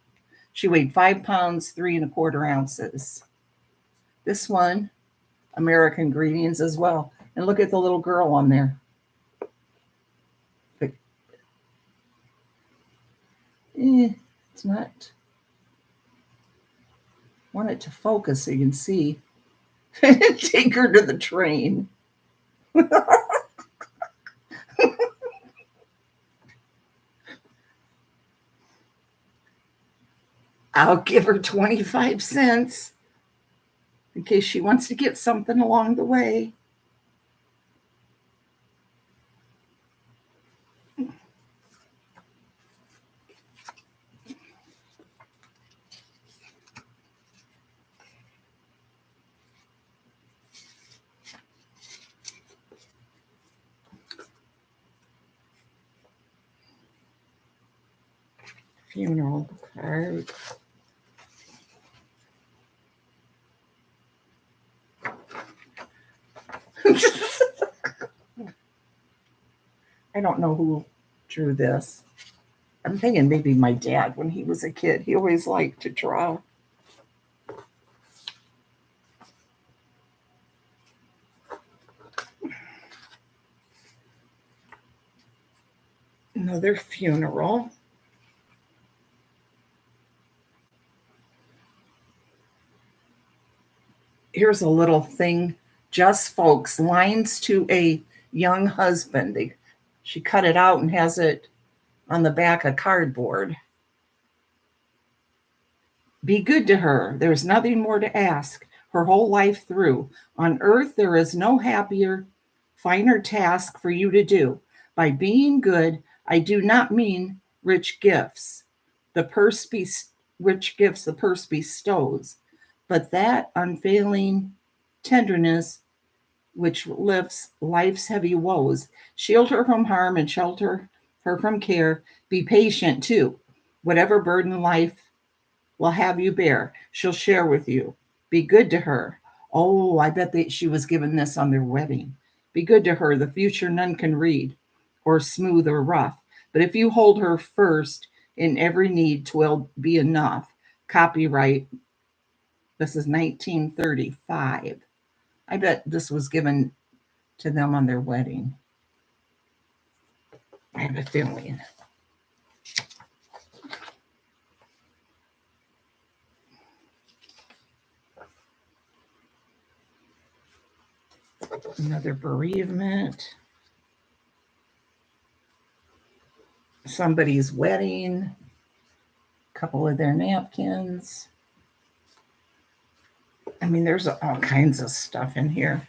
S1: She weighed 5 pounds, 3 1/4 ounces. This one, American Greetings as well. And look at the little girl on there. But, it's not. I want it to focus so you can see. Take her to the train. I'll give her 25 cents in case she wants to get something along the way. Funeral card. I don't know who drew this. I'm thinking maybe my dad when he was a kid. He always liked to draw. Another funeral. Here's a little thing. Just folks, lines to a young husband. She cut it out and has it on the back of cardboard. Be good to her. There's nothing more to ask her whole life through. On earth, there is no happier, finer task for you to do. By being good, I do not mean rich gifts. The purse be rich gifts the purse bestows, but that unfailing tenderness which lifts life's heavy woes. Shield her from harm and shelter her from care. Be patient too. Whatever burden life will have you bear, she'll share with you. Be good to her. Oh, I bet she was given this on their wedding. Be good to her. The future none can read, or smooth or rough. But if you hold her first in every need, 'twill be enough. Copyright. This is 1935. I bet this was given to them on their wedding. I have a feeling. Another bereavement. Somebody's wedding. A couple of their napkins. I mean, there's all kinds of stuff in here.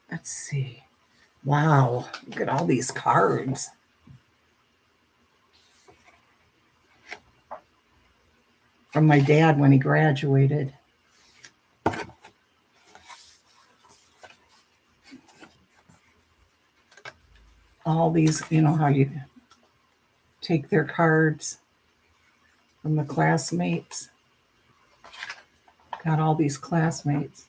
S1: Let's see. Wow, look at all these cards. From my dad when he graduated. All these, you know, how you take their cards from the classmates. Got all these classmates.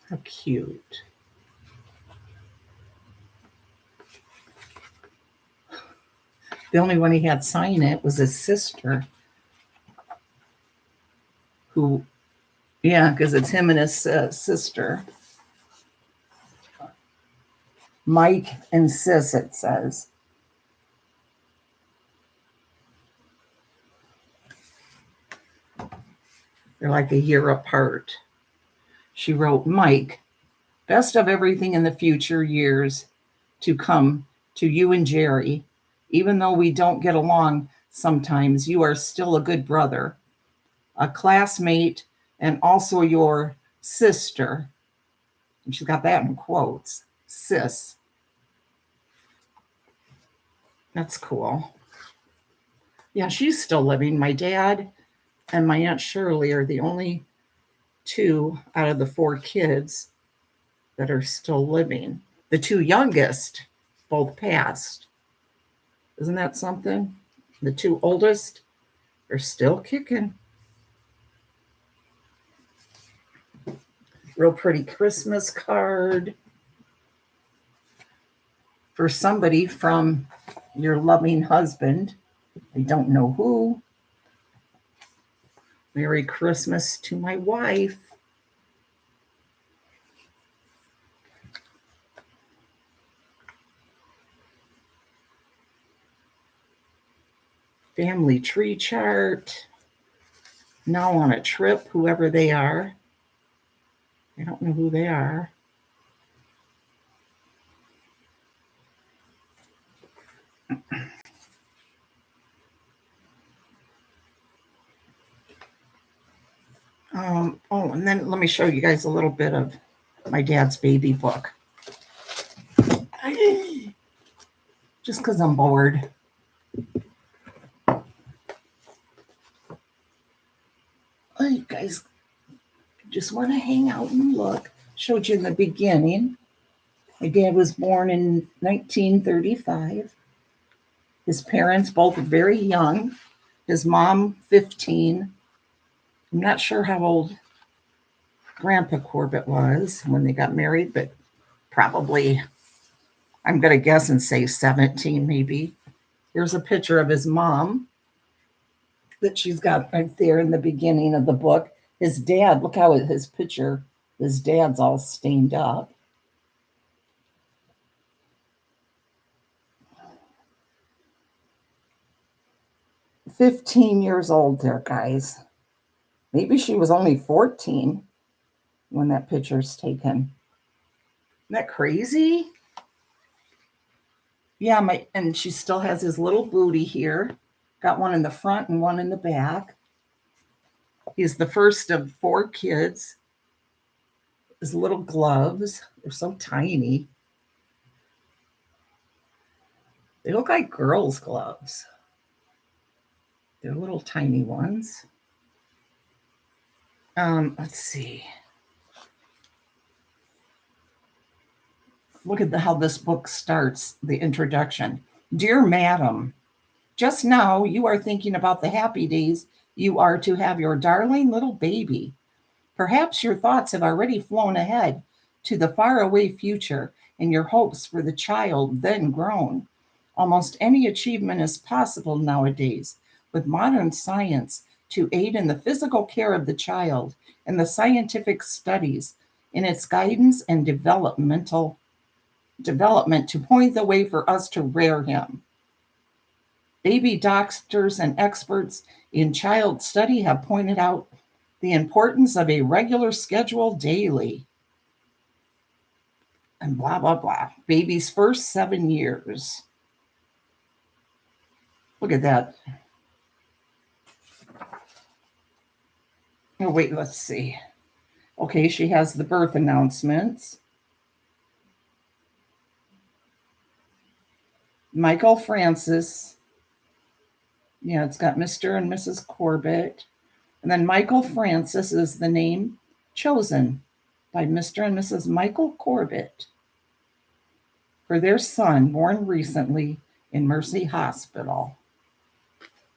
S1: How cute. The only one he had sign it was his sister. Who, yeah, because it's him and his sister. Mike and Sis, it says. They're like a year apart. She wrote, Mike, best of everything in the future years to come to you and Jerry. Even though we don't get along sometimes, you are still a good brother, a classmate, and also your sister. And she's got that in quotes. Sis. That's cool. Yeah, she's still living. My dad and my Aunt Shirley are the only two out of the four kids that are still living. The two youngest both passed. Isn't that something? The two oldest are still kicking. Real pretty Christmas card for somebody from your loving husband. I don't know who. Merry Christmas to my wife. Family tree chart. Now on a trip, whoever they are. I don't know who they are. Oh, and then let me show you guys a little bit of my dad's baby book. Just because I'm bored. Oh, you guys just want to hang out and look. Showed you in the beginning. My dad was born in 1935. His parents both very young. His mom, 15. I'm not sure how old Grandpa Corbett was when they got married, but probably, I'm going to guess and say 17 maybe. Here's a picture of his mom that she's got right there in the beginning of the book. His dad, look how his picture, his dad's all stained up. $15 old there, guys. Maybe she was only 14 when that picture's taken. Isn't that crazy? Yeah, and she still has his little booty here. Got one in the front and one in the back. He's the first of four kids. His little gloves, they're so tiny. They look like girls' gloves. They're little tiny ones. Let's see. Look at how this book starts, the introduction. Dear Madam, just now you are thinking about the happy days you are to have your darling little baby. Perhaps your thoughts have already flown ahead to the faraway future and your hopes for the child then grown. Almost any achievement is possible nowadays with modern science to aid in the physical care of the child and the scientific studies in its guidance and development to point the way for us to rear him. Baby doctors and experts in child study have pointed out the importance of a regular schedule daily. And blah, blah, blah. Baby's first 7 years. Look at that. Oh, wait, let's see. Okay, she has the birth announcements. Michael Francis. Yeah, it's got Mr. and Mrs. Corbett. And then Michael Francis is the name chosen by Mr. and Mrs. Michael Corbett for their son born recently in Mercy Hospital.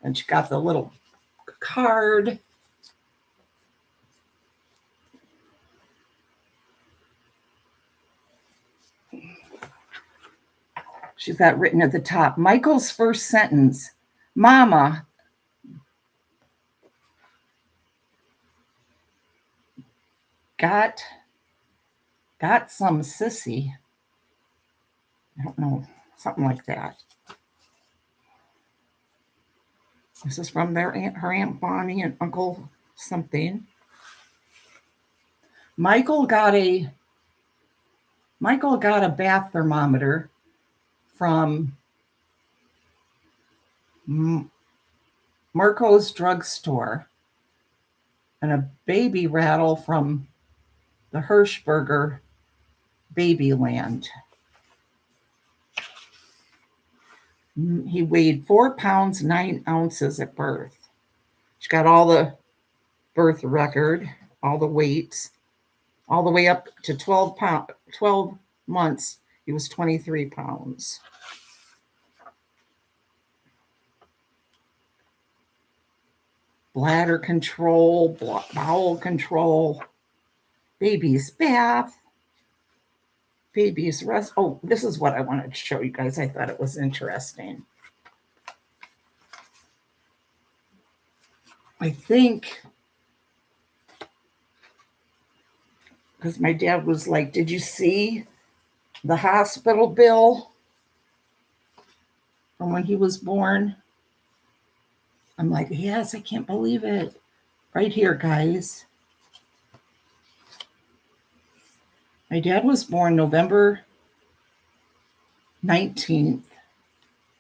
S1: And she got the little card. She's got written at the top, Michael's first sentence, Mama, got some sissy. I don't know, something like that. This is from her Aunt Bonnie and Uncle something. Michael got a bath thermometer from Marco's drugstore and a baby rattle from the Hirschberger Babyland. He weighed 4 pounds 9 ounces at birth. She got all the birth record, all the weights, all the way up to 12 months. He was 23 pounds. Bladder control, bowel control, baby's bath, baby's rest. Oh, this is what I wanted to show you guys. I thought it was interesting. I think because my dad was like, "Did you see the hospital bill from when he was born?" I'm like, "Yes, I can't believe it." Right here, guys. My dad was born November 19th,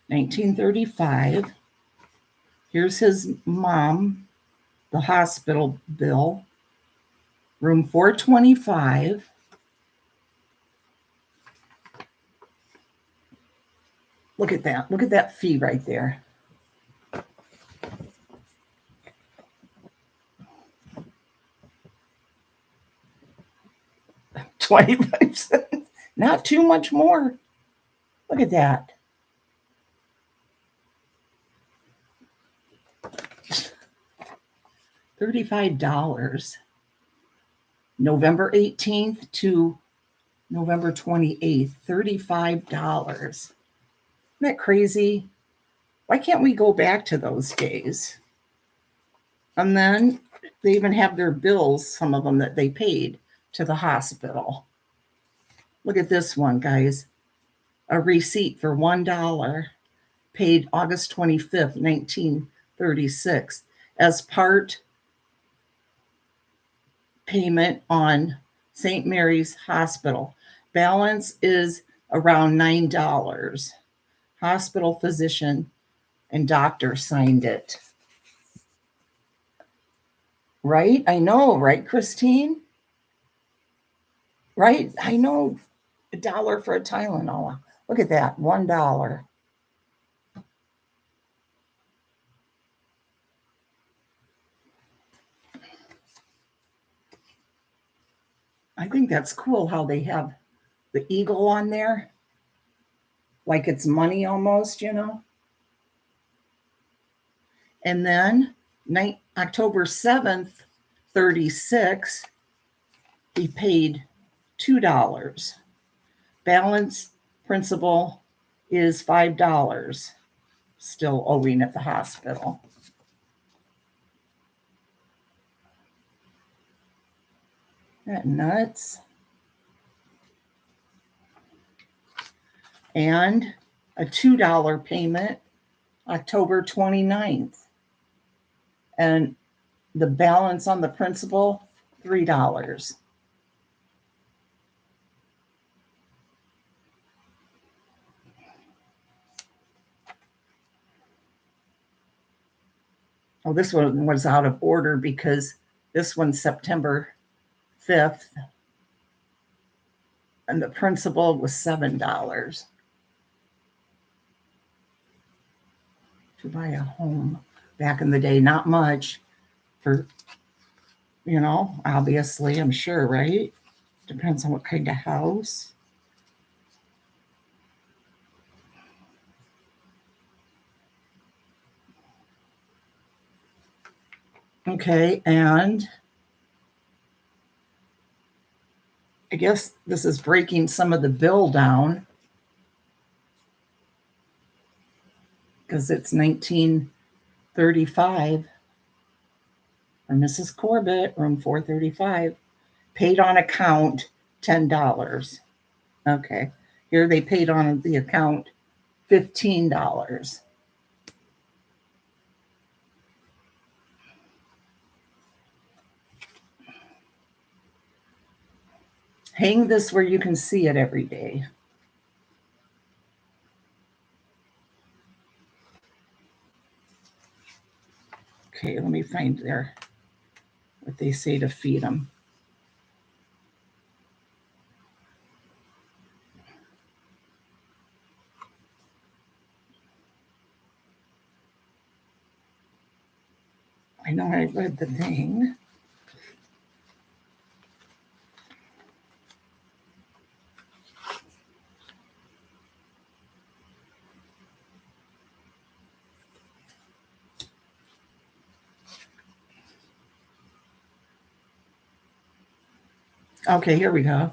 S1: 1935. Here's his mom, the hospital bill, room 425. Look at that. Look at that fee right there. $0.25. Not too much more. Look at that. $35. November 18th to November 28th. $35. Isn't that crazy? Why can't we go back to those days? And then they even have their bills, some of them that they paid to the hospital. Look at this one, guys. A receipt for $1 paid August 25th, 1936, as part payment on St. Mary's Hospital. Balance is around $9. Hospital physician and doctor signed it. Right? I know, right, Christine? Right? I know. $1 for a Tylenol. Look at that. $1. I think that's cool how they have the eagle on there, like it's money almost, you know. And then October 7th, 36, he paid $2. Balance principal is $5, still owing at the hospital. Isn't that nuts? And a $2 payment October 29th. And the balance on the principal, $3. Oh, this one was out of order because this one's September 5th, and the principal was $7 to buy a home back in the day. Not much for, obviously, I'm sure, right? Depends on what kind of house. Okay, and I guess this is breaking some of the bill down because it's 1935 for Mrs. Corbett, room 435, paid on account $10. Okay, here they paid on the account $15. Hang this where you can see it every day. Okay, let me find what they say to feed them. I know I read the thing. Okay, here we go.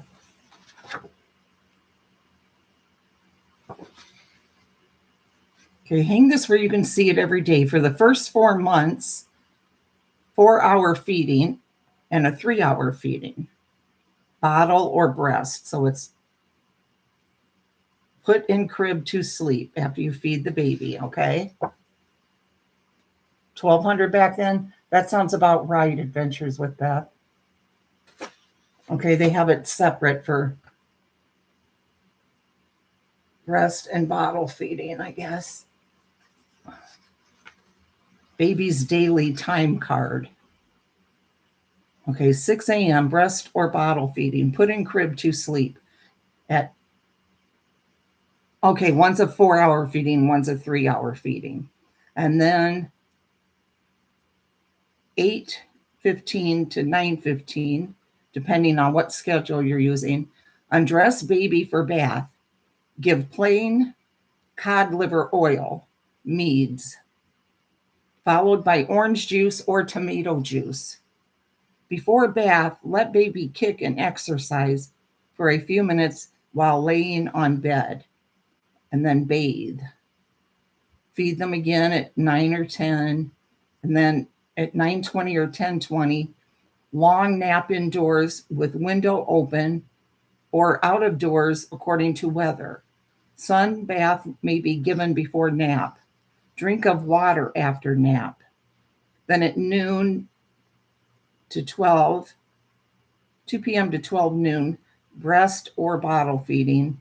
S1: Okay, hang this where you can see it every day. For the first 4 months, 4-hour feeding and a 3-hour feeding, bottle or breast. So it's put in crib to sleep after you feed the baby, okay? 1200 back then. That sounds about right, Adventures with Beth. Okay, they have it separate for breast and bottle feeding, I guess. Baby's daily time card. Okay, 6 a.m., breast or bottle feeding, put in crib to sleep. At Okay, one's a 4-hour feeding, one's a 3-hour feeding. And then 8:15 to 9:15, depending on what schedule you're using, undress baby for bath. Give plain cod liver oil, meads, followed by orange juice or tomato juice. Before bath, let baby kick and exercise for a few minutes while laying on bed, and then bathe. Feed them again at 9 or 10, and then at 9:20 or 10:20, long nap indoors with window open or out of doors according to weather. Sun bath may be given before nap. Drink of water after nap. Then at noon to 12, 2 p.m. to 12 noon, breast or bottle feeding.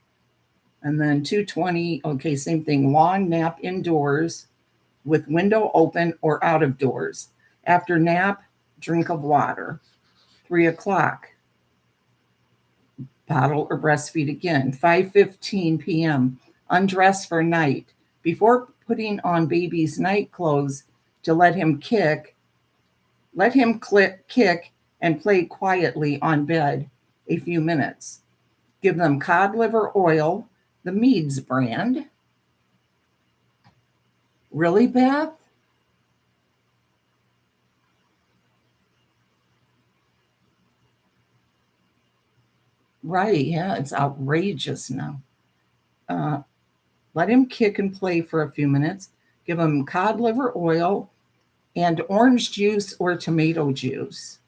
S1: And then 2:20, okay, same thing, long nap indoors with window open or out of doors. After nap, drink of water. 3 o'clock, bottle or breastfeed again. 5:15 p.m., undress for night. Before putting on baby's night clothes to let him kick and play quietly on bed a few minutes. Give them cod liver oil, the Meads brand. Really, Beth? Right, yeah, it's outrageous now. Uh, Let him kick and play for a few minutes. Give him cod liver oil and orange juice or tomato juice.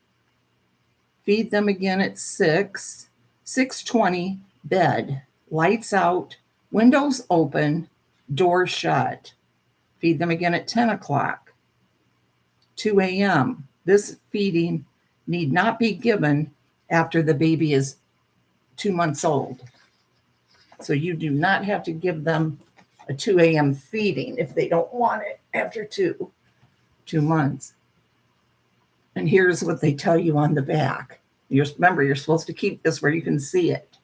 S1: Feed them again at 6, 6:20, bed, lights out, windows open, door shut. Feed them again at 10 o'clock, 2 a.m. This feeding need not be given after the baby is 2 months old. So you do not have to give them a 2 a.m. feeding if they don't want it after 2 months. And here's what they tell you on the back. Remember, you're supposed to keep this where you can see it.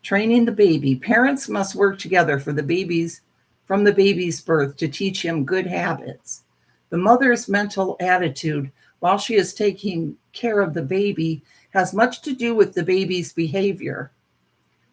S1: Training the baby. Parents must work together from the baby's birth to teach him good habits. The mother's mental attitude while she is taking care of the baby has much to do with the baby's behavior.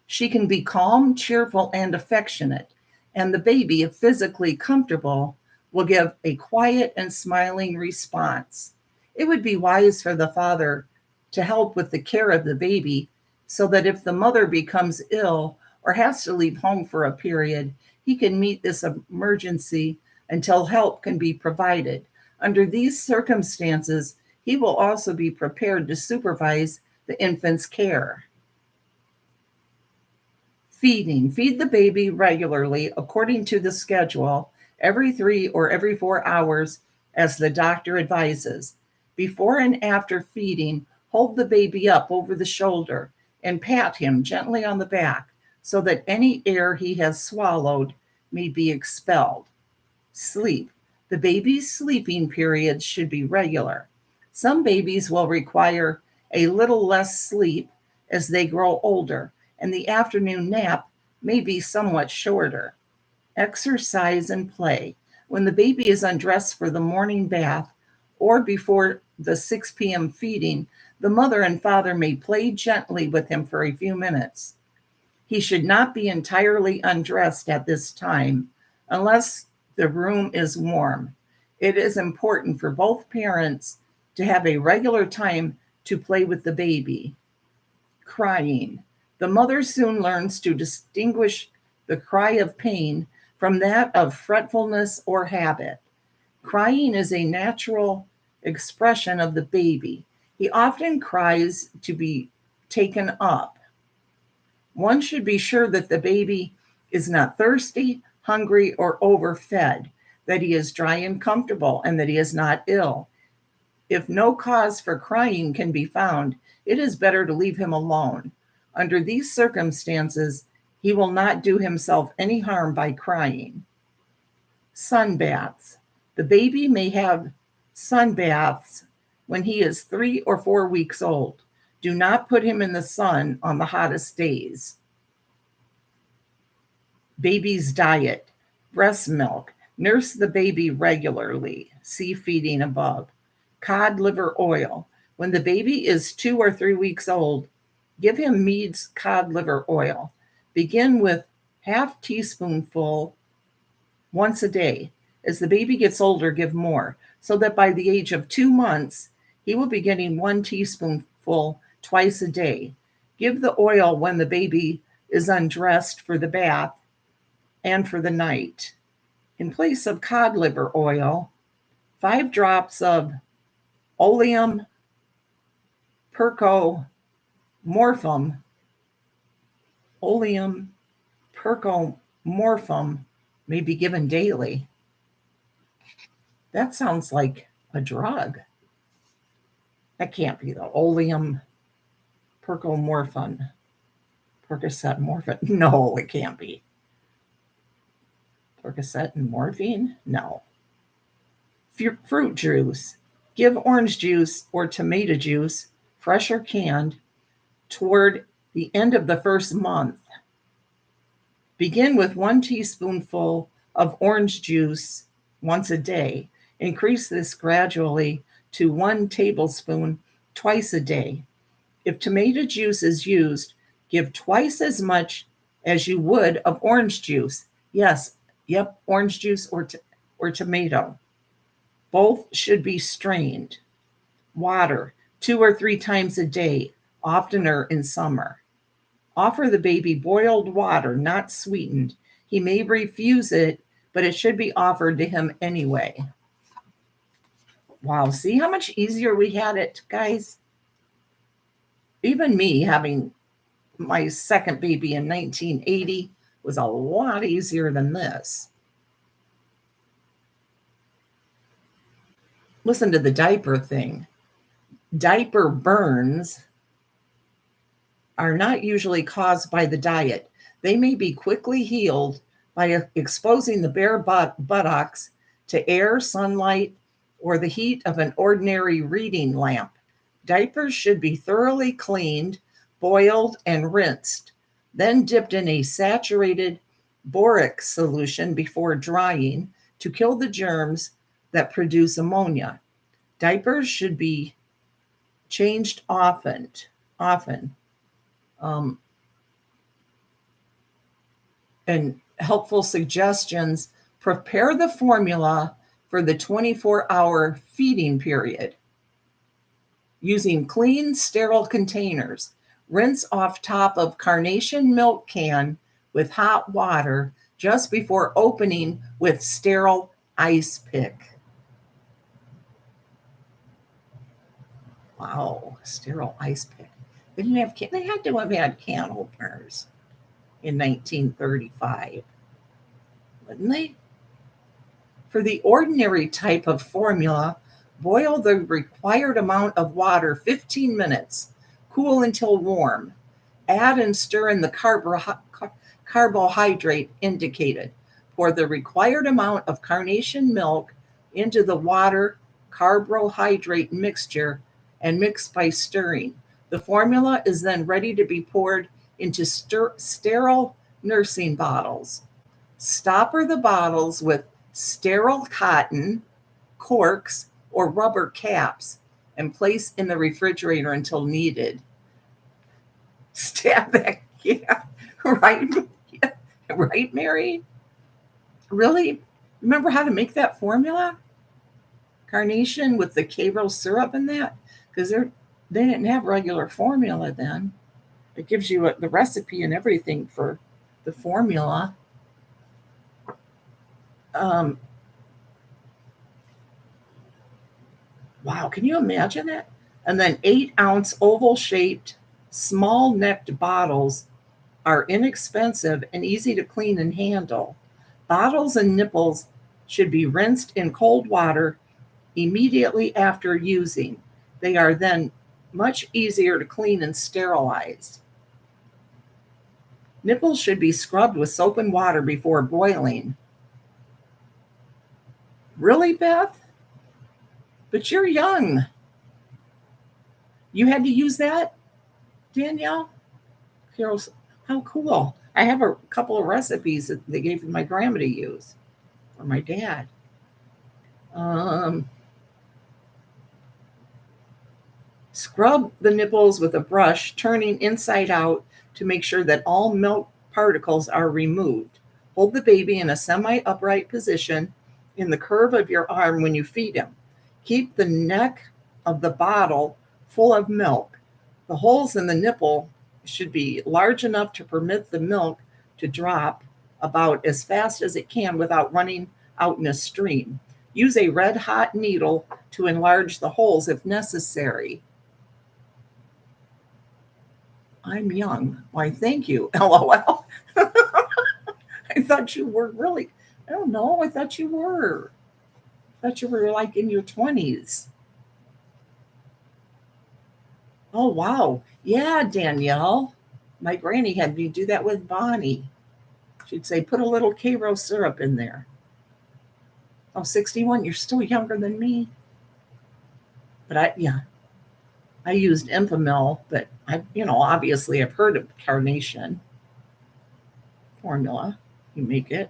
S1: She can be calm, cheerful, and affectionate, and the baby, if physically comfortable, will give a quiet and smiling response. It would be wise for the father to help with the care of the baby so that if the mother becomes ill or has to leave home for a period, he can meet this emergency until help can be provided. Under these circumstances, he will also be prepared to supervise the infant's care. Feeding. Feed the baby regularly according to the schedule, every 3 or every 4 hours, as the doctor advises. Before and after feeding, hold the baby up over the shoulder and pat him gently on the back so that any air he has swallowed may be expelled. Sleep. The baby's sleeping periods should be regular. Some babies will require a little less sleep as they grow older, and the afternoon nap may be somewhat shorter. Exercise and play. When the baby is undressed for the morning bath or before the 6 p.m. feeding, the mother and father may play gently with him for a few minutes. He should not be entirely undressed at this time unless the room is warm. It is important for both parents to have a regular time to play with the baby. Crying. The mother soon learns to distinguish the cry of pain from that of fretfulness or habit. Crying is a natural expression of the baby. He often cries to be taken up. One should be sure that the baby is not thirsty, hungry, or overfed, that he is dry and comfortable, and that he is not ill. If no cause for crying can be found, it is better to leave him alone. Under these circumstances, he will not do himself any harm by crying. Sun baths. The baby may have sun baths when he is 3 or 4 weeks old. Do not put him in the sun on the hottest days. Baby's diet. Breast milk. Nurse the baby regularly. See feeding above. Cod liver oil. When the baby is 2 or 3 weeks old, give him Mead's cod liver oil. Begin with half teaspoonful once a day. As the baby gets older, give more, so that by the age of 2 months, he will be getting 1 teaspoonful twice a day. Give the oil when the baby is undressed for the bath and for the night. In place of cod liver oil, 5 drops of oleum percomorphum, oleum percomorphum may be given daily. That sounds like a drug. That can't be the oleum percomorphine. Percocet morphine. No, it can't be. Percocet and morphine? No. Fruit juice. Give orange juice or tomato juice, fresh or canned, toward the end of the first month. Begin with 1 teaspoonful of orange juice once a day. Increase this gradually to 1 tablespoon twice a day. If tomato juice is used, give twice as much as you would of orange juice. Orange juice or tomato. Both should be strained. Water, 2 or 3 times a day, oftener in summer. Offer the baby boiled water, not sweetened. He may refuse it, but it should be offered to him anyway. Wow, see how much easier we had it, guys? Even me having my second baby in 1980 was a lot easier than this. Listen to the diaper thing. Diaper burns are not usually caused by the diet. They may be quickly healed by exposing the bare buttocks to air, sunlight, or the heat of an ordinary reading lamp. Diapers should be thoroughly cleaned, boiled, and rinsed, then dipped in a saturated borax solution before drying to kill the germs that produce ammonia. Diapers should be changed often. And helpful suggestions: prepare the formula for the 24-hour feeding period using clean, sterile containers. Rinse off top of carnation milk can with hot water just before opening with sterile ice pick. Wow, sterile ice pick. They didn't have they had to have had can openers in 1935, wouldn't they? For the ordinary type of formula, boil the required amount of water 15 minutes. Cool until warm. Add and stir in the carbohydrate indicated. Pour the required amount of carnation milk into the water carbohydrate mixture and mix by stirring. The formula is then ready to be poured into sterile nursing bottles. Stopper the bottles with sterile cotton, corks, or rubber caps and place in the refrigerator until needed. Stab that, yeah, right? Yeah, right, Mary? Really? Remember how to make that formula? Carnation with the Karo syrup in that? Because They didn't have regular formula then. It gives you the recipe and everything for the formula. Um, wow, can you imagine that? And then 8-ounce oval shaped, small necked bottles are inexpensive and easy to clean and handle. Bottles and nipples should be rinsed in cold water immediately after using. They are then much easier to clean and sterilize. Nipples should be scrubbed with soap and water before boiling. Really, Beth? But you're young. You had to use that, Danielle? Carol's, how cool. I have a couple of recipes that they gave my grandma to use, or my dad. Um, Scrub the nipples with a brush, turning inside out to make sure that all milk particles are removed. Hold the baby in a semi upright position in the curve of your arm when you feed him. Keep the neck of the bottle full of milk. The holes in the nipple should be large enough to permit the milk to drop about as fast as it can without running out in a stream. Use a red hot needle to enlarge the holes if necessary. I'm young. Why, thank you. LOL. I thought you were really, I don't know. I thought you were. I thought you were like in your 20s. Oh, wow. Yeah, Danielle. My granny had me do that with Bonnie. She'd say, put a little Cairo syrup in there. Oh, 61. You're still younger than me. But yeah, I used Infamil, but obviously I've heard of carnation formula. You make it.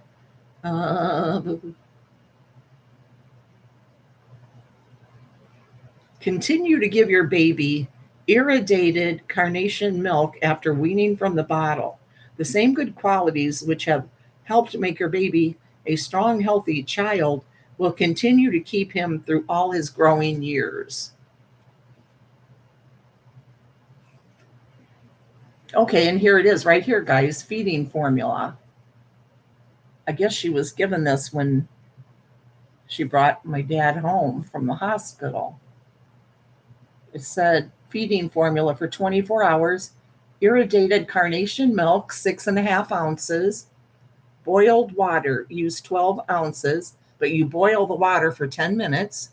S1: Uh, Continue to give your baby irradiated carnation milk after weaning from the bottle. The same good qualities which have helped make your baby a strong, healthy child will continue to keep him through all his growing years. Okay, and here it is right here, guys, feeding formula. I guess she was given this when she brought my dad home from the hospital. It said feeding formula for 24 hours, irradiated carnation milk, 6.5 ounces, boiled water, use 12 ounces, but you boil the water for 10 minutes.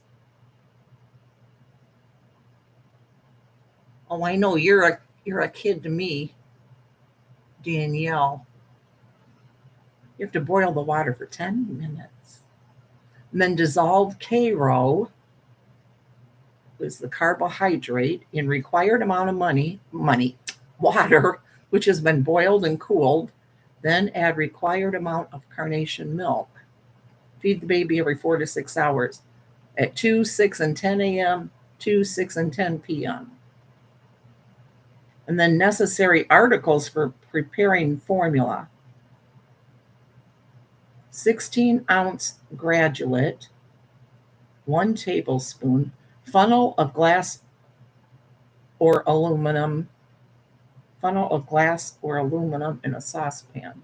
S1: Oh, I know you're a kid to me, Danielle. You have to boil the water for 10 minutes. And then dissolve Cairo is the carbohydrate in required amount of water, which has been boiled and cooled. Then add required amount of carnation milk. Feed the baby every 4 to 6 hours at 2, 6, and 10 a.m., 2, 6, and 10 p.m. And then necessary articles for preparing formula: 16-ounce graduate, 1 tablespoon, funnel of glass or aluminum, in a saucepan.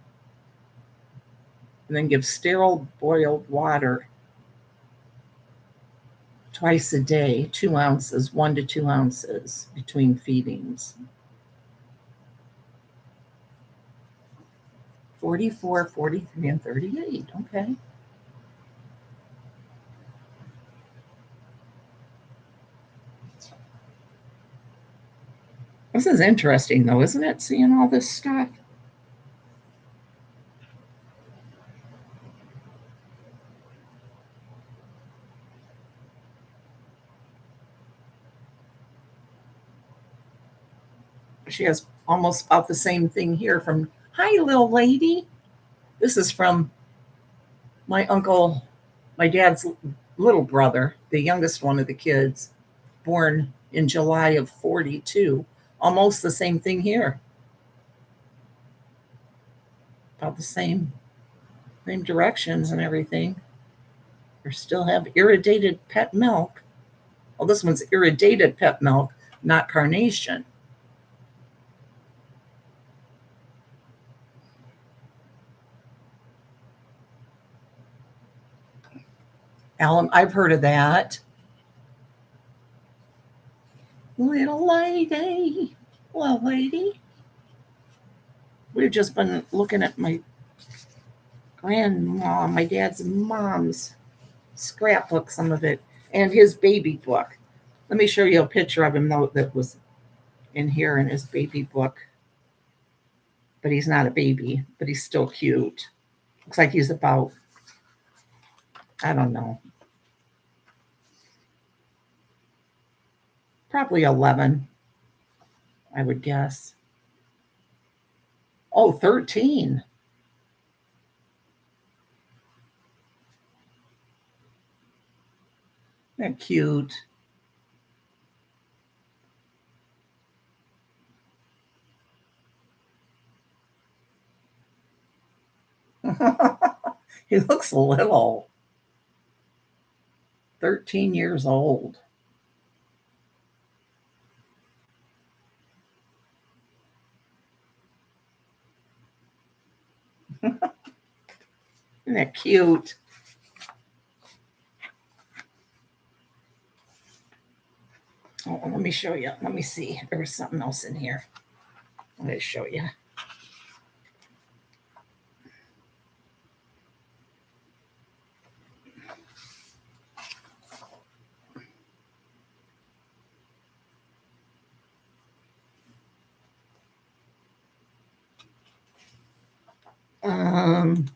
S1: And then give sterile boiled water twice a day, 2 ounces, 1 to 2 ounces between feedings. 44, 43, and 38. Okay. This is interesting, though, isn't it? Seeing all this stuff. She has almost about the same thing here from, hi, little lady. This is from my uncle, my dad's little brother, the youngest one of the kids, born in July of 42. Almost the same thing here. About the same directions and everything. We still have irradiated pet milk. Well, this one's irradiated pet milk, not carnation. Alan, I've heard of that. Little lady, little lady. We've just been looking at my grandma, my dad's mom's scrapbook, some of it, and his baby book. Let me show you a picture of him, though, that was in here in his baby book. But he's not a baby, but he's still cute. Looks like he's about, I don't know, probably 11, I would guess. Oh, 13. Isn't that cute? He looks little, 13 years old. Isn't that cute? Oh, let me show you. Let me see. There was something else in here. I'm going to show you. Um,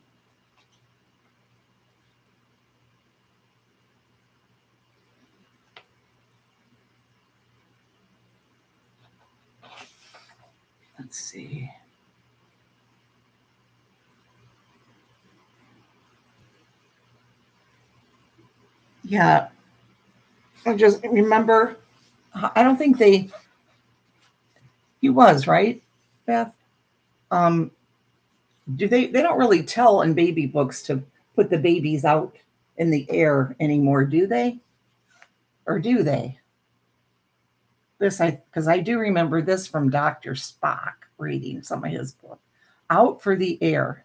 S1: let's see. Yeah, I just remember. I don't think they. He was right, Beth. Um, do they? They don't really tell in baby books to put the babies out in the air anymore, do they? Or do they? This I because I do remember this from Dr. Spock reading some of his book. Out for the air.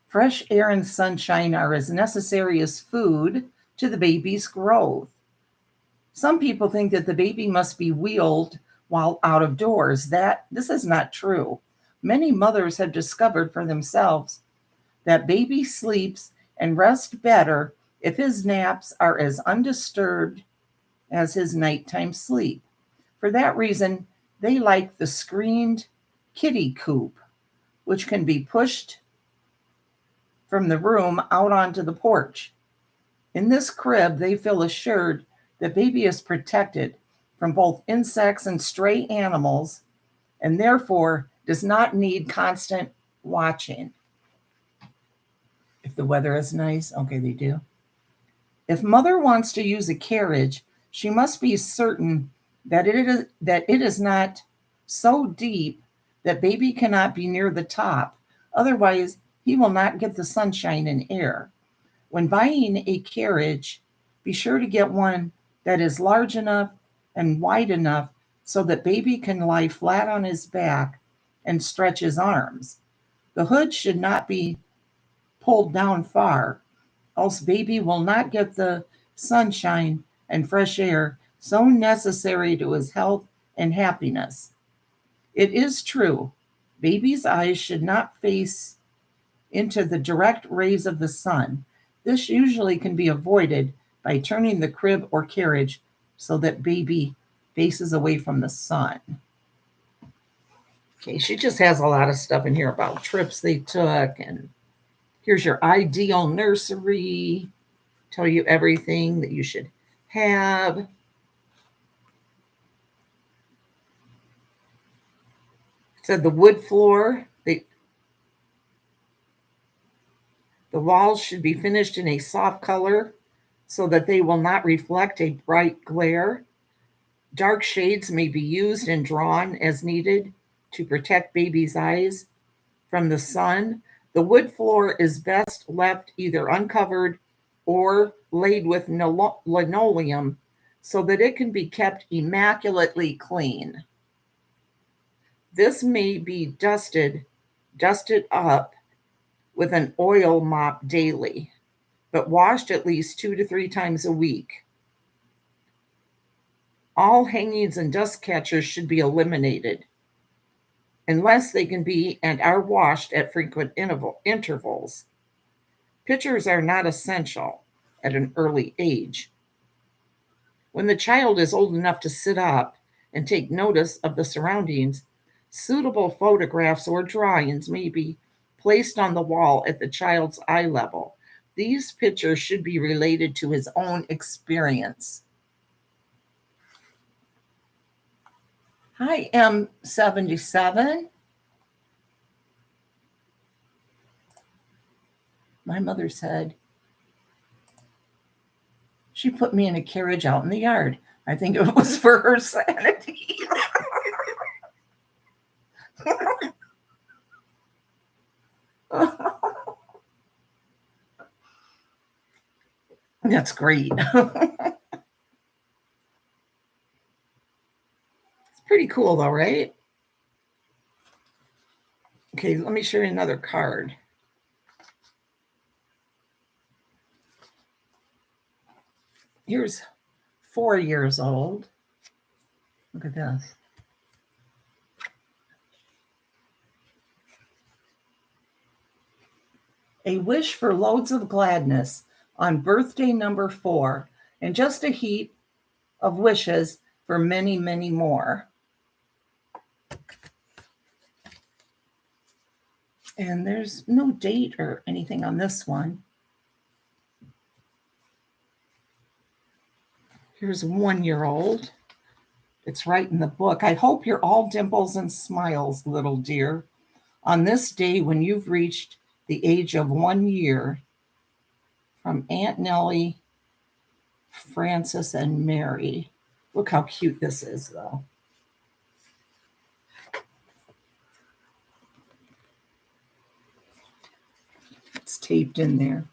S1: Fresh air and sunshine are as necessary as food to the baby's growth. Some people think that the baby must be wheeled while out of doors. That this is not true. Many mothers have discovered for themselves that baby sleeps and rests better if his naps are as undisturbed as his nighttime sleep. For that reason, they like the screened kiddie coop, which can be pushed from the room out onto the porch. In this crib, they feel assured that baby is protected from both insects and stray animals and therefore does not need constant watching. If the weather is nice, okay, they do. If mother wants to use a carriage, she must be certain that it is not so deep that baby cannot be near the top. Otherwise, he will not get the sunshine and air. When buying a carriage, be sure to get one that is large enough and wide enough so that baby can lie flat on his back and stretch his arms. The hood should not be pulled down far, else baby will not get the sunshine and fresh air so necessary to his health and happiness. It is true, baby's eyes should not face into the direct rays of the sun. This usually can be avoided by turning the crib or carriage so that baby faces away from the sun. Okay, she just has a lot of stuff in here about trips they took, and here's your ideal nursery. Tell you everything that you should have. It said the wood floor, the walls should be finished in a soft color so that they will not reflect a bright glare. Dark shades may be used and drawn as needed to protect baby's eyes from the sun. The wood floor is best left either uncovered or laid with linoleum so that it can be kept immaculately clean. This may be dusted up with an oil mop daily, but washed at least 2 to 3 times a week. All hangings and dust catchers should be eliminated unless they can be and are washed at frequent intervals. Pictures are not essential at an early age. When the child is old enough to sit up and take notice of the surroundings, suitable photographs or drawings may be placed on the wall at the child's eye level. These pictures should be related to his own experience. Hi, M77. My mother said she put me in a carriage out in the yard. I think it was for her sanity. That's great. It's pretty cool though, right? Okay, let me show you another card. Here's 4 years old. Look at this. A wish for loads of gladness on birthday number 4, and just a heap of wishes for many, many more. And there's no date or anything on this one. Here's a 1-year-old. It's right in the book. I hope you're all dimples and smiles, little dear, on this day when you've reached the age of 1 year. From Aunt Nellie, Francis, and Mary. Look how cute this is, though. It's taped in there.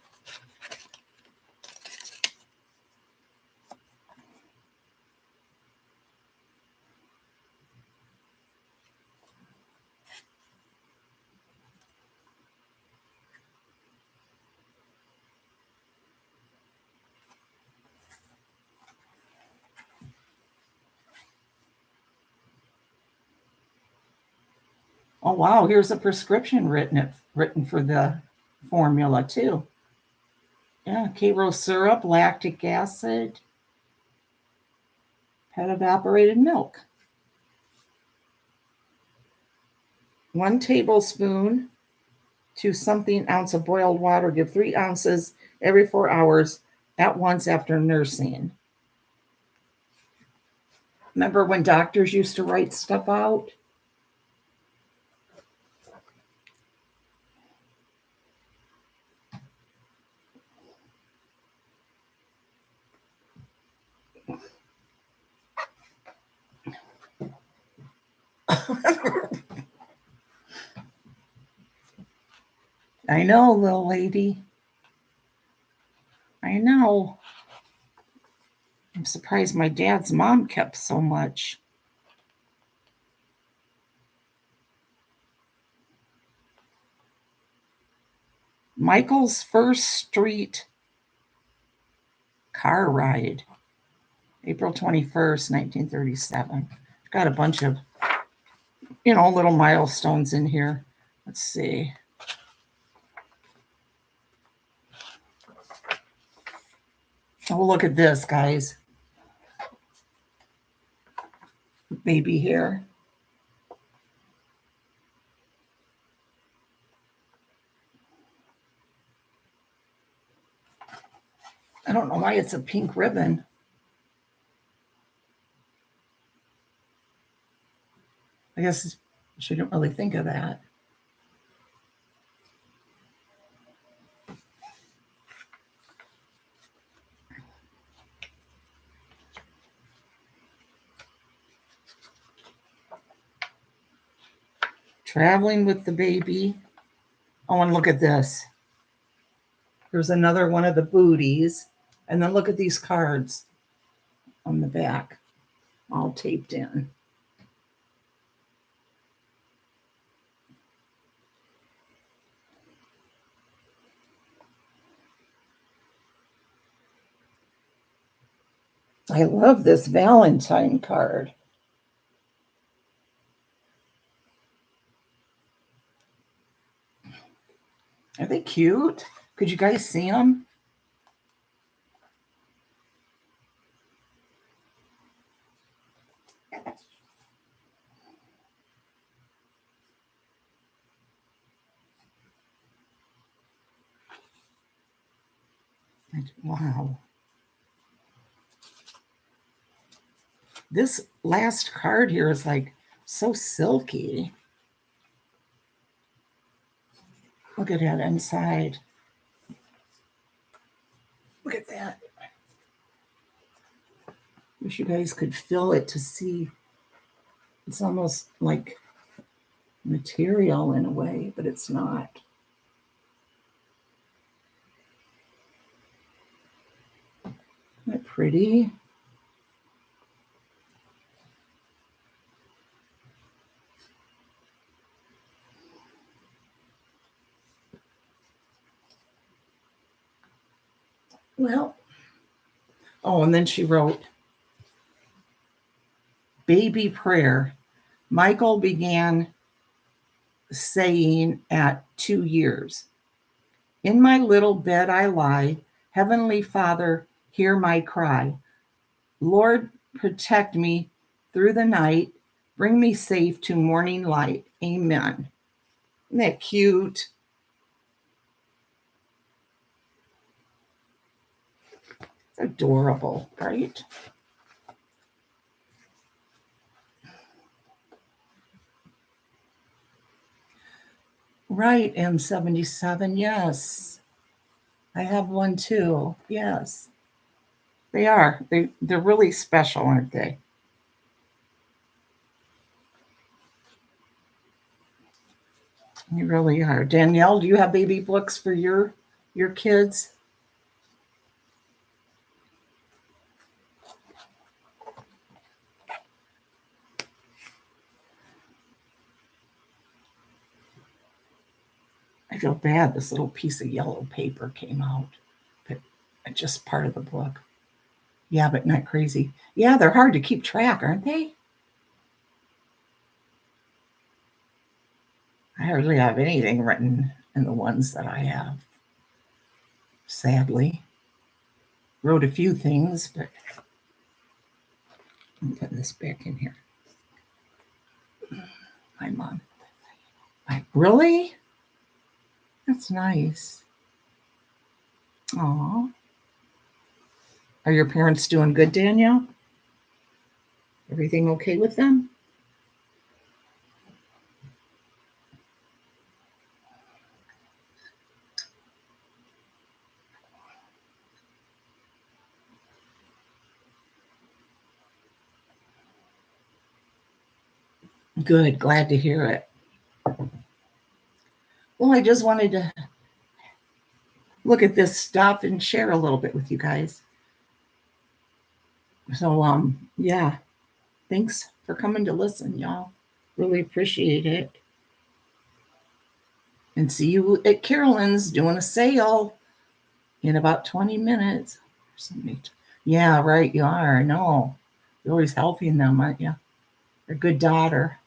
S1: Oh, wow, here's a prescription written for the formula, too. Yeah, Karo syrup, lactic acid, pet evaporated milk. 1 tablespoon to something ounce of boiled water. Give 3 ounces every 4 hours at once after nursing. Remember when doctors used to write stuff out? I know, little lady. I know. I'm surprised my dad's mom kept so much. Michael's first street car ride, April 21st, 1937. Got a bunch of, little milestones in here. Let's see. Oh, look at this, guys. Baby hair. I don't know why it's a pink ribbon. I guess she didn't really think of that. Traveling with the baby. Oh, and look at this. There's another one of the booties. And then look at these cards. on the back, all taped in. I love this Valentine card. Are they cute? Could you guys see them? Wow. This last card here is like so silky. Look at that inside. Look at that. Wish you guys could feel it to see. It's almost like material in a way, but it's not. Isn't that pretty? Well, oh, and then she wrote, baby prayer. Michael began saying at 2 years. In my little bed I lie. Heavenly Father, hear my cry. Lord, protect me through the night. Bring me safe to morning light. Amen. Isn't that cute? Adorable, right? Right, M77. Yes. I have one too. Yes. They are. They're really special, aren't they? They really are. Danielle, do you have baby books for your kids? I feel bad this little piece of yellow paper came out, but it's just part of the book. Yeah, but not crazy. Yeah, they're hard to keep track, aren't they? I hardly have anything written in the ones that I have, sadly. Wrote a few things, but I'm putting this back in here. My mom. Really? That's nice. Aw. Are your parents doing good, Danielle? Everything okay with them? Good. Glad to hear it. Well, I just wanted to look at this stuff and share a little bit with you guys. So, yeah, thanks for coming to listen, y'all. Really appreciate it. And see you at Carolyn's doing a sale in about 20 minutes. Yeah, right. You are. I know. You're always helping them, aren't you? You're a good daughter.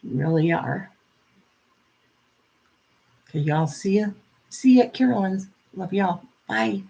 S1: You really are. Okay, y'all. See you. See you at Carolyn's. Love y'all. Bye.